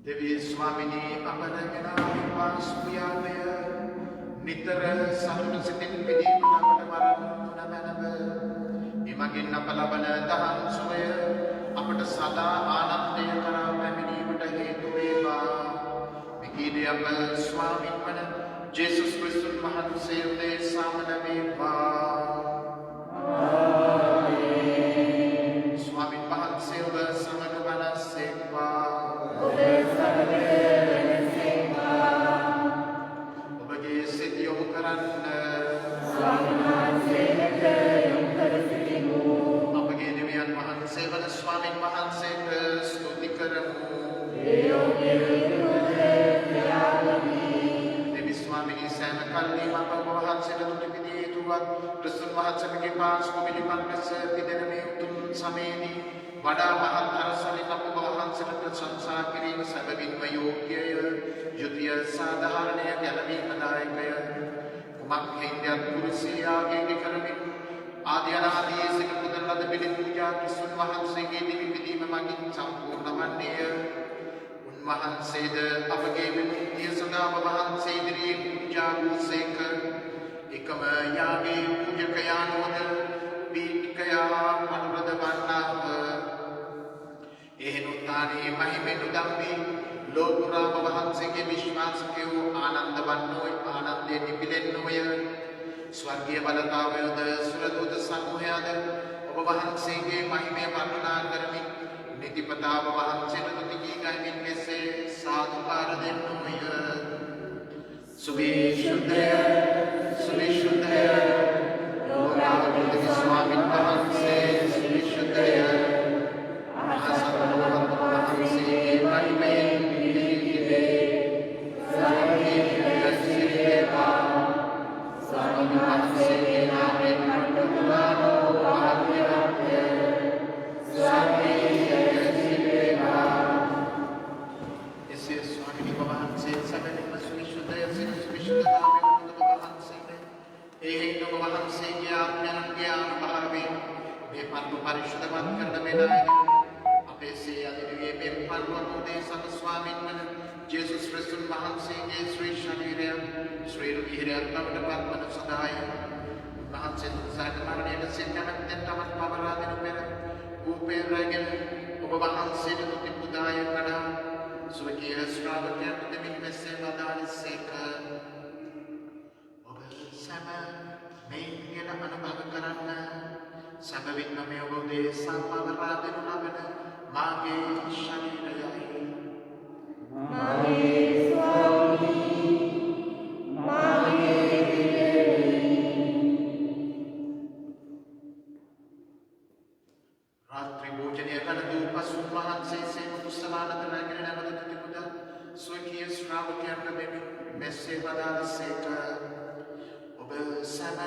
දෙවිය ස්වාමිනී අපරගෙන විපාස්පුයාමය නිතර සතුට සිතින් පිදීම අපට වරන් තුනමැනව එමගින් අප ලබන දහම් සුවය අපට සදා ආනන්දය කරා පැමිණීමට හේතු වේවා. මිකීදී අප ස්වාමින් වන ජේසුස් ක්‍රිස්තුන් වහන්සේ උදෙසාම ලැබේවා. ස්වාමින් වහන්සේ ඔබ සමග වනසේක්වා. ඔබගේ සිත යොමු කරන්න. අපගේ දෙවියන් වහන්සේ වන ස්වාමින් වහන්සේට ස්තුති කරමු. දෙවි ස්වාමිනී සෑම කල්හීම අප ඔබ වහන්සේට දුටු පිළිපිදිය යුතුවත් ක්‍රිස්තුන් වහන්සේගේ පාස්කු පිළිපන් ලෙස පිදෙන මේ උතුම් සමයේදී වඩා මහත් අරසලින් අප ඔබ වහන්සේට ප්‍රශංසා කිරීම සැබවින්ම යෝග්‍යය, යුතිය, සාධාරණය, ගැලවීමදායකය. කුමක් හේන්දයක් පුරුෂයාගේ කරමින් ආදී අනාදී සිට පුදන ලද පිළි පූජා ක්‍රිස්තුන් වහන්සේගේ දිවි පිදීම මගින් සම්පූර්ණ වන්නේය. උන්වහන්සේද අපගේ විමුක්තිය සඳහා ඔබ වහන්සේ ඉදිරියේ පූජා වූසේක. එකම යාගේ පූජකයාණෝද පීඨිකයා අනුරද වන්නාහ. එහෙනුත්තානේ මහිමෙන් උදම්වී ලෝකුරා ඔබ වහන්සේගේ විශ්වාසකයෝ ආනන්ද වන්නෝයි, ආනන්දයේ නිපිලෙන්නෝය. ස්වර්ගීය බලතාවයෝද සුරදූත සමූහයද ඔබ වහන්සේගේ මහිමය වර්ණනා කතාව වහන්සේට තුති ගයිමින් මෙසේ සාදුකාර දෙන්නෝය. සුවිශුද්ධය සුවිශුද්ධය ලෝකාවෘත ස්වාමීන් වහන්සේ සුවිශුද්ධය මහසභාව වහන්සේගේ මහිමයෙන් පිළිගිවේ. ස්වාමීන් වහන්සේගේ නාමයෙන් මට්ටුමානෝ භාග්‍යවත්ය. එසේ ස්වාමීන් වහන්සේ සැබවින්ම සුවිශුද්ධය සුවිශුද්ධතාවයෙන් වහන්සේ ඒ හික්ම වහන්සේගේ ආඥාන්ගේ අනුභවයෙන් මේ පන්තු පරිශුද්ධවත් කරන වේලාවේ අපේ සේ අදිරියේ මේ පන්වතෝදේ සම ස්වාමීන් වහන්සේ ජේසුස් ක්‍රිස්තුස් වහන්සේගේ ශ්‍රී ශරීරය ශ්‍රී රුධිරයන් බවට පත්වන සදාය වහන්සේ දුසාක මරණයට සිතමෙන් තමත් පවරා දෙනු පෙර ූපේ රැගෙන ඔබ වහන්සේට තුති පුදාය කඩා සුවකීය ශ්‍රාවකයන් දෙමින් මෙසේ වදාළසේක. ඔබ සැම මෙයින් ගැන අනුභව කරන්න සැබවින්ම මේ ඔබ උදෙසා පවරා දෙනු ලබන මාගේ ශරීරයයි. මාගේ ස්වාමී මාගේ රාත්‍රී භෝජනය කළදූ පසු වහන්සේ සේම කුසලානත රැගෙන නැවත තිබුණා ස්වකීය ශ්‍රාවකයන්ට දෙමින් මෙසේ වදාළසේක. ඔබ සැම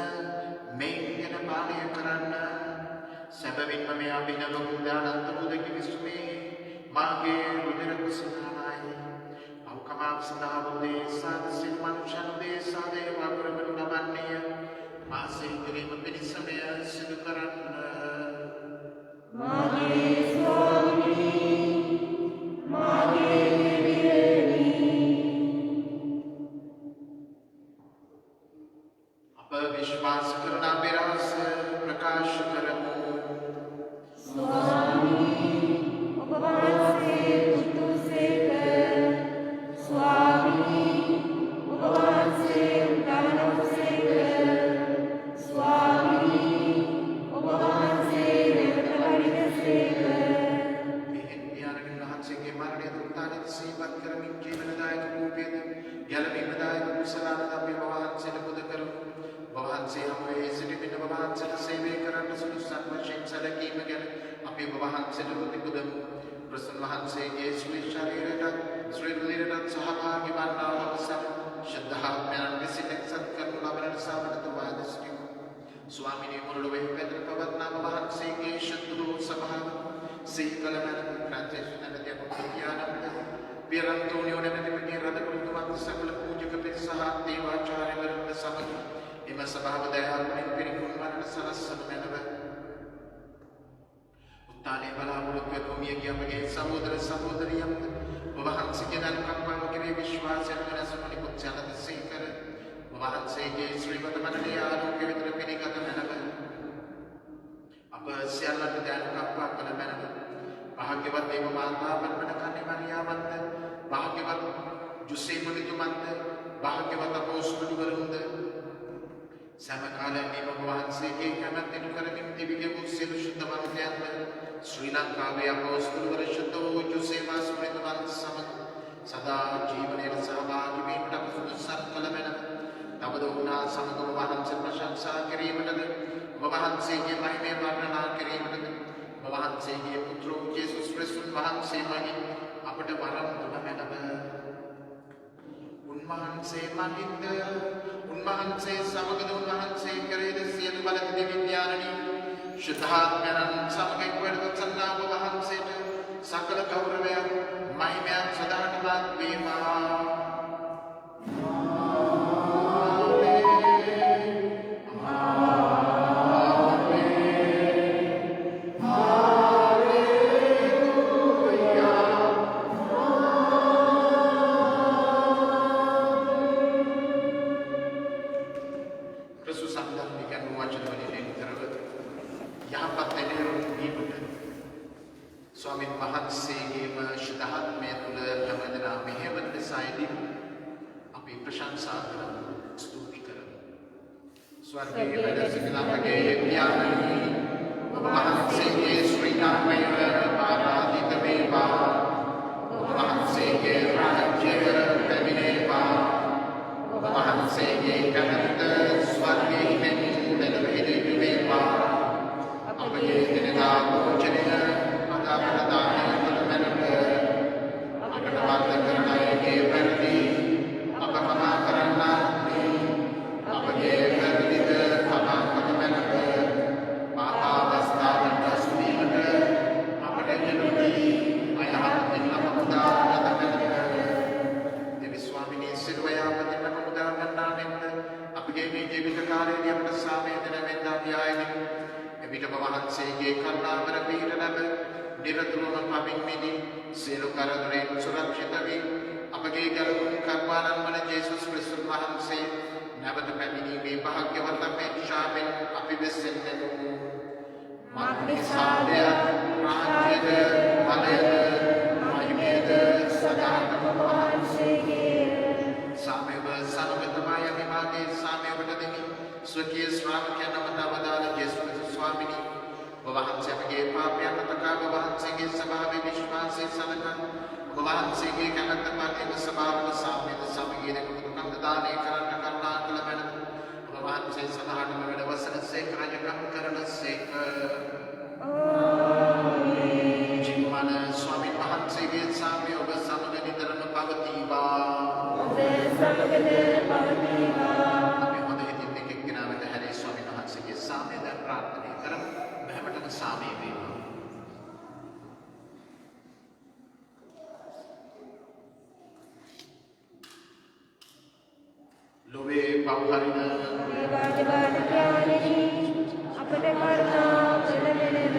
මෙයින් ගැන පානය කරන්න සැබවින්ම මේ අභිනව උදානන්ත මුදකි විසුමේ මාගේ රුධිර කුසලානයි. අවකමාව සඳහා උදෙසා සිල් මනුෂ්‍යන් උදෙසා දේවා කරවනු ලබන්නේ මාසේ කිරීම පිණිසමය සිදු කරන්න. මාගේ ස්වාමී මාගේ අප විශ්වාස කරන අපේ රහස්‍ය ප්‍රකාශ කරමු. ස්වාමී ඔබ වහන්සේ උතුසේක. ස්වාමී ඔබ වහන්සේ උදානවසේක. ස්වාමී ඔබ වහන්සේ දෙවත වරිදසේක. යානකින් වහන්සේගේ මරණය දුක්තානිත සීපත් කරමින් ජීවනදායක රූපයද ගැලවීමදායක කුසලානද අපේ වහන්සේට පුද කරමු. වහන්සේ හමුවේ සිටින වහන්සේට සේවය කරන්න සුදුසුසන් වශයෙන් සැලකීම ගැන අපේ වහන්සේට පුද පුදමු. ප්‍රසන්න වහන්සේගේ ශ්‍රී ශරීරයට ශ්‍රී රුධිරයට සහභාගී වන්නා අවසන් ශ්‍රද්ධාඥාන විසින් එක්සත් කරනු ලබන සාමනත වාදසිකු ස්වාමිනේ මුළුවේ පැතර පවත්නාම වහන්සේගේ ශතුරු සභාව සීකල මන ෆ්‍රාන්සිස් නැති අපොත්තියානම්ද පියරන්තෝනියෝ නැති පිටේ රදකුරුතුමත් සකල පූජක පිරිස සහ දේවාචාර්යවරුන්ද සමග එම සභාව දයාවෙන් පිරිපුන් වන්නට සලස්වනු මැනව. උත්තානයේ බලාපොරොත්තු වූ අපගේ සහෝදර සහෝදරියන්ද වහන්සේගේ දනුකම්පාව කෙරෙහි විශ්වාසයෙන් වෙනසුනි පුත්සලද සීකර වහන්සේගේ ශ්‍රීමත මණ්ඩලයේ ආරෝග්‍ය විතර පිළිගත මැනව. අප සියල්ලට දනුකම්පා කළ මැනව. භාග්‍යවත් දේව මාතාවන් වන කන්‍යා මරියාවන්ද භාග්‍යවත් ජොසේප් මුනිතුමන්ද භාග්‍යවත් අපොස්තුලවරුන්ද සමකාලීන මේ වහන්සේගේ කැමැත්තට කරමින් දිවිගේ වූ සියලු ශුද්ධවන්තයන්ද ශ්‍රී ලංකාවේ අපොස්තුලවර ශුද්ධ වූ ජොසේප් මුනිතුමන් සමග සදා ජීවනයේ සහභාගී වීමට අප සුදුසුසන් කළ මැනව. තවද උනා සමග වහන්සේ ප්‍රශංසා කිරීමටද වහන්සේගේ මහිමය වර්ණනා කිරීමටද වහන්සේගේ පුත්‍ර ජේසුස් ක්‍රිස්තුස් වහන්සේමගින් අපට වරම් දුන මැනව. උන්වහන්සේ මගින්ද උන්වහන්සේ සමගද උන්වහන්සේ කෙරෙහිද සියලු බලක දෙවියන්යන්නි ශුද්ධාත්මයන් සමග එක්වැඩ සන්නා වහන්සේට සකල ගෞරවය මහිමය සදාටමත් වේවා. ස්වාමීන් වහන්සේගේම ශුද්ධාත්මය තුළ හැමදෙනා මෙහෙවන දෙසයිදී අපි ප්‍රශංසා කරමු ස්තුති කරමු. ස්වර්ගයේ වැඩ සිටින අපගේ පියාණනි ඔබ වහන්සේගේ ශ්‍රී නාමය ආරාධිත වේවා. නිරතුරුවම පවින් මිදී සියලු කරදරයන් සුරක්ෂිත වී අපගේ ගලුම් කර්මානන් වන ජේසුස් ක්‍රිස්තුස් වහන්සේ නැවත පැමිණීමේ භාග්‍යවත් අපේක්ෂාවෙන් අපි වෙසෙන්නු. මක්නිසාදය රාජ්‍යද බලයද මහිමයද සදාතම වහන්සේගේ. සාමයව සනවතමය විභාගයේ සාමයවට දෙමි ස්වකීය ශ්‍රාවකයන් අවදාළ ජේසුස් ක්‍රිස්තුස් ස්වාමිනී වහන්සේ අපගේ පාපයන් තකා වහන්සේගේ ස්වභාවයේ විශ්වාසයේ සලකන වහන්සේගේ කනත් පාටික ස්වභාවන සාමයද සමගියේ කුතුකම් දානය කරන්න කරුණා කළ මැන වහන්සේ සදාටම වැඩවසන සේක රජකම් කරන සේක. ජීවමාන ස්වාමීන් වහන්සේගේ සාමය ඔබ සමග නිතරම පවතිවා. ඔබ සමගද පවතිවා. අපි හොඳ හිතින් එකෙක් ගෙනාවට හැරී ස්වාමීන් වහන්සේගේ සාමය දැන් ප්‍රාර්ථනා කරමු. හැමතෙම සාමය වේවා. ලෝවේ පවහරින දේවාජපාලකයාණෙනි අපට කරුණා කළ මෙලෙව.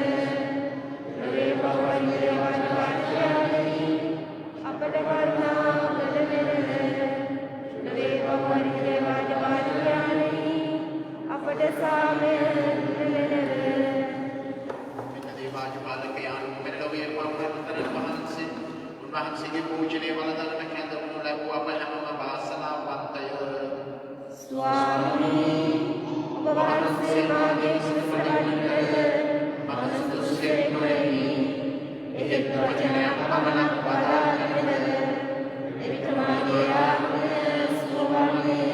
ලෝවේ පවහරින දේවාජපාලකයාණෙනි අපට කරුණා කළ මෙලෙව. ලෝවේ පවහරින දේවාජපාලකයාණෙනි අපට සාමය කළ මෙලෙව. දේවාජපාලකයන් මෙලොවේ පවහරින වහන්සේ උන්වහන්සේගේ පූජනීය වළඳනට කැඳවනු ලැබුව අප හැමෝම වාසනාවන්තය. ස්වාමී ඔබ වහන්සේ මාගේ සුසුරවන්නට මහසුදුසේ නොවේවි. එහෙත් වචනයක් පමණක් වදාළෙමද එවිට මාගේ ආත්මය සුවවන්නේය.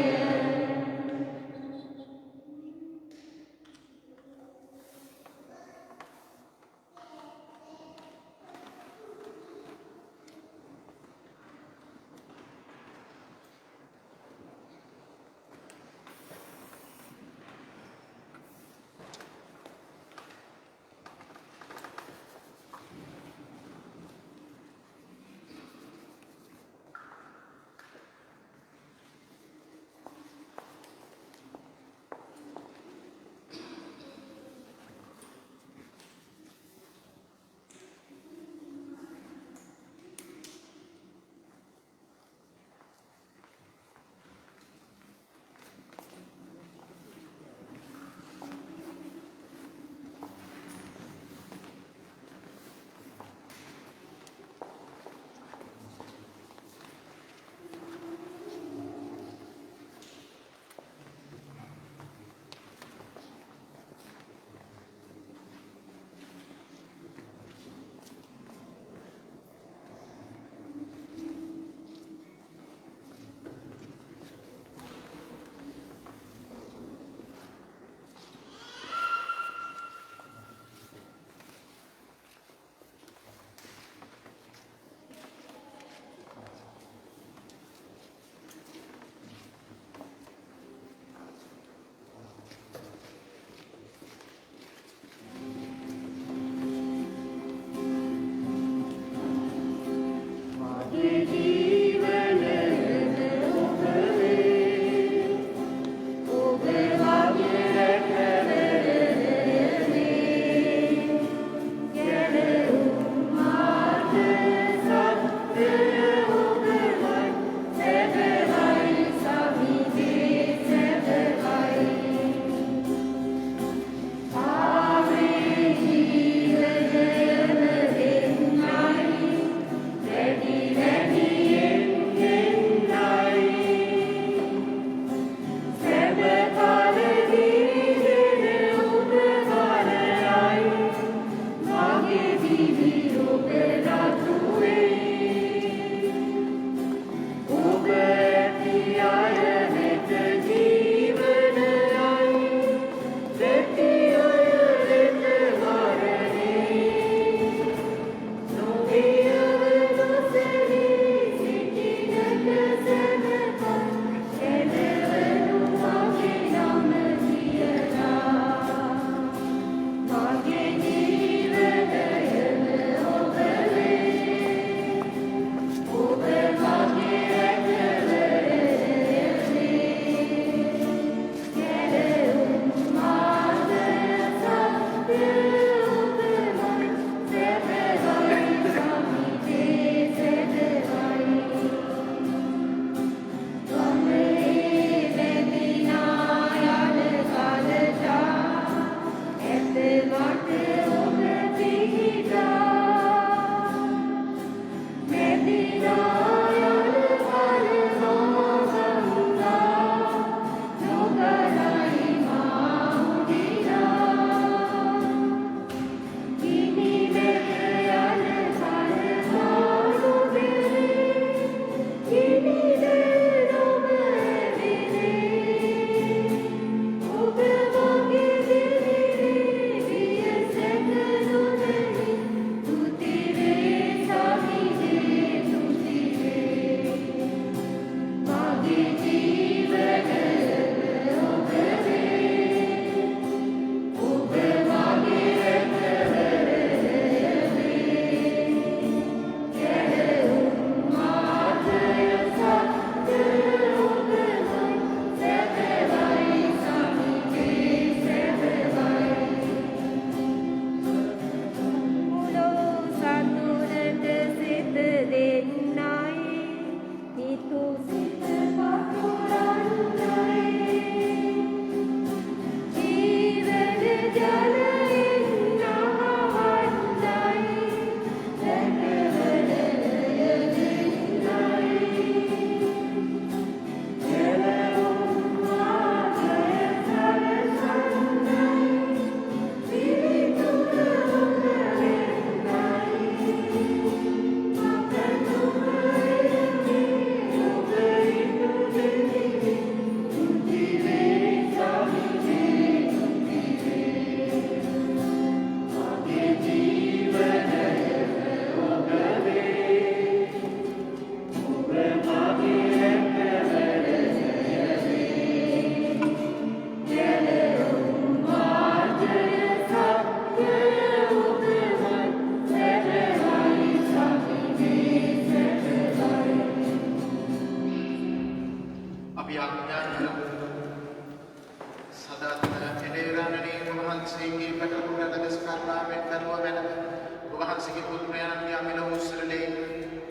වහන්සේගේ පුත්‍රයන්ගේ අමිල උස්සරලේ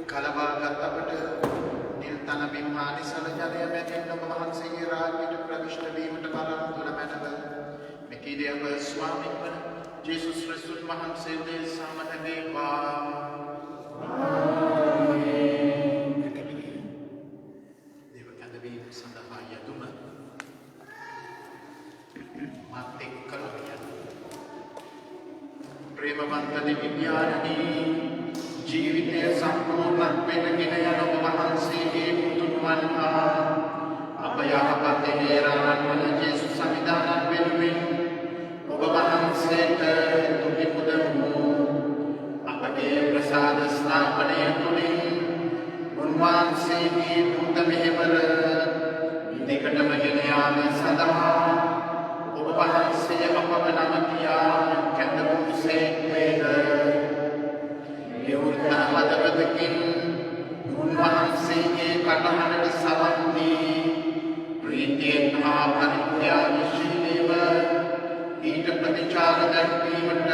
කලබාගත් අපට නිල් තන බිම්හානි සලජලය මැදින් ඔබ වහන්සේගේ රාජ්‍යයට ප්‍රවිෂ්ඨ වීමට බරම් දුර මැනව මෙකී දේව ස්වාමීන් වන ජේසුස් ක්‍රිස්තුස් වහන්සේ දේ සමත වේවා. දේව කැඳවීම සඳහා යදුම මත් එක්කල ප්‍රේමවන්ත දිව්‍යානී ජීවිතය සම්පූර්ණත්වයට ගෙන යන ඔබ වහන්සේගේ පුතුණුවන් හා අප යහපත් දේරාණන් වන ජේසුස් සංවිධානන් වෙනුවෙන් ඔබ වහන්සේට තුති පුදමු. අපගේ ප්‍රසාද ස්ථාපනය තුළින් උන්වහන්සේගේ පුත මෙහෙවර දිගටම ගෙන යාම සඳහා ඔබ වහන්සේ අපව නමතියා කැඳවූ සේක්වේද. විවෘත හදවතකින් උන්වහන්සේගේ කටහඬට සවන් දී ප්‍රීතියෙන් හා පරිත්‍යාගශීලීව ඊට ප්‍රතිචාර දැක්වීමට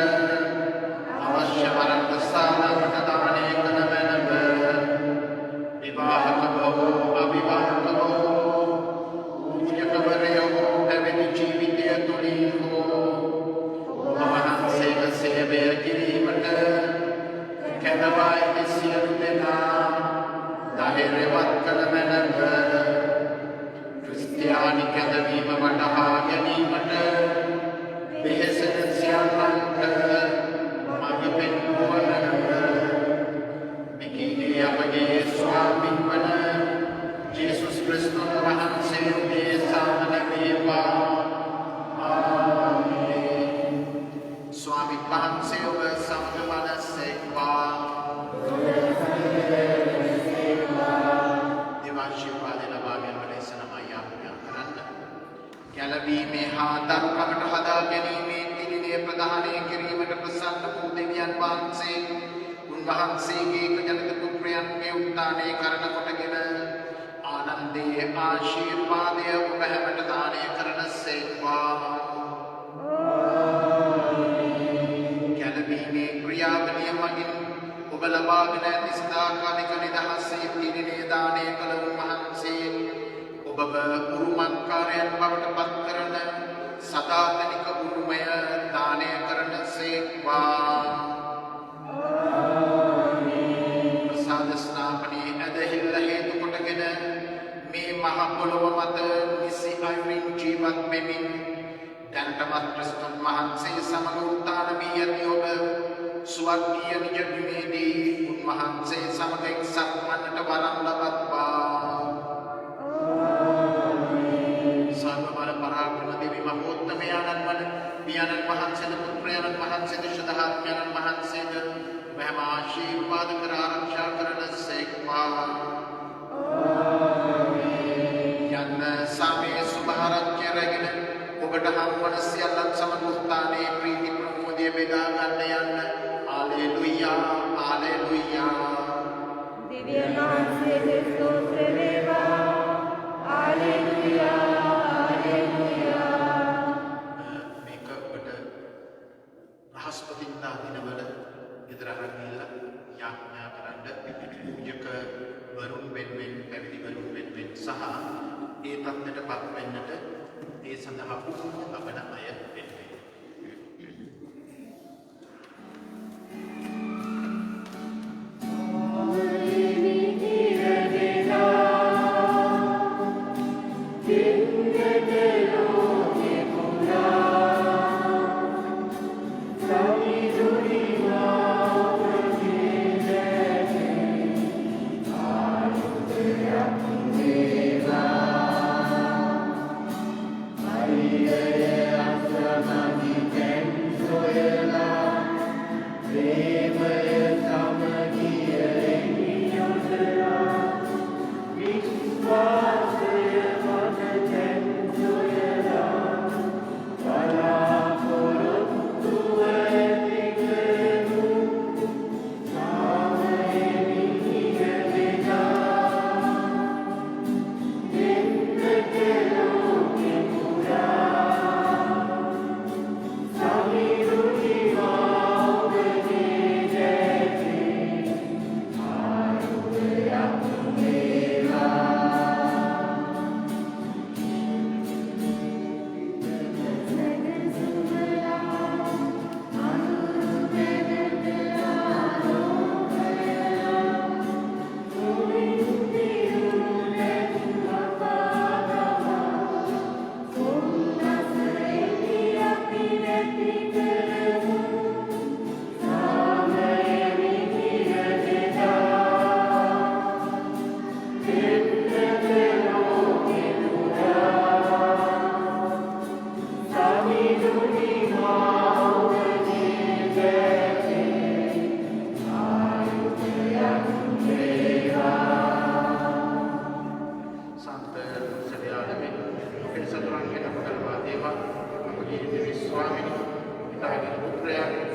අවශ්‍ය වරම් ප්‍රසාදකට දානය කළ මැනව. විවාහක හෝ අවිවාහක හෝ පූජකවරයෝ පැවිදි ජීවිතය තුළින් හෝ ඔබ වහන්සේට සේවය කිරීමට කැඳවායි සියලු දෙනා ධෛර්යවත් කළ මැනව. ක්‍රිස්තියානි කැඳවීම වටහා ගැනීමට වෙහෙසෙන සියල්ලන්ට මඟ පෙන්වුවනව. මෙකී අපගේ ස්වාමීන් වන ජේසුස් ක්‍රිස්තුස් වහන්සේ උදෙසා වේවා. ආමේන්. ස්වාමීන් වහන්සේ ඔබ සමග වනසේක්වා. දේවාශිර්වාද ලබාගෙන වලසනමයි යාඥා කරන්න. ගැලවීමේ හා දරුකමට හදා ගැනීමේ පිළිලේ ප්‍රදානය කිරීමට ප්‍රසන්න වූ දෙවියන් වහන්සේ උන්වහන්සේගේ ජනිත පුත්‍රයන්ගේ උත්ථානය කරන කොටගෙන ආනන්දයේ ආශිර්වාදය ඔබ හැමට දානය කරන සේක්වා. ගැලවීමේ ක්‍රියාවලිය මගින් ඔබ ලබාගෙන ඇති සදාකාලික නිදහසේ පිළිලේ දානය කළ උන්වහන්සේ ඔබව උරුමකාරයන් බවට පත් කරන සදාතනික උරුමය දානය කරන සේක්වා. ප්‍රසාද ස්ථාපනයේ ඇදහිල්ල හේතු කොටගෙන මේ මහ පොළොව මත නිසි අයුරින් ජීවත් වෙමින් දැනටමත් ක්‍රිස්තුන් වහන්සේ සමග උත්ථාන වී ඇති ඔබ ස්වර්ගීය නිජ බිමේදී උන්වහන්සේ සමග එක්සත් වන්නට වරම් ලබත්වා. සර්වබල පරාක්‍රම දෙවි මහෝත්තමයාණන් වන පියාණන් වහන්සේද පුත්‍රයාණන් වහන්සේද ශුද්ධාත්මයාණන් වහන්සේද මෙම ආශිර්වාද කර ආරක්ෂා කරන සේක්වා. යන්න සමේ සුභාරජ්‍ය රැගෙන ඔබට හම්වන සියල්ලන් සමග උත්ථානයේ ප්‍රීති ප්‍රමෝදය බෙදා ගන්න යන්න. Hallelujah hallelujah. දිව්‍ය වහන්සේගේ ස්තෝත්‍ර වේවා. Hallelujah hallelujah. මේක ඔබට බ්‍රහස්පතින්දා දිනවල ගෙදර අරන් ගිහලා යාඥා කරන්න පූජක වරුන් වෙනුවෙන් පැවිදි වරුන් වෙනුවෙන් සහ ඒ තත්ත්වයටපත් වෙන්නට ඒ සඳහා පුහුණු ලබන අය වෙනුවෙන්. Hallelujah. Sampai sedia demi mungkin satu rangkaian apa kalau dewa apa jadi diri suami kita ini putra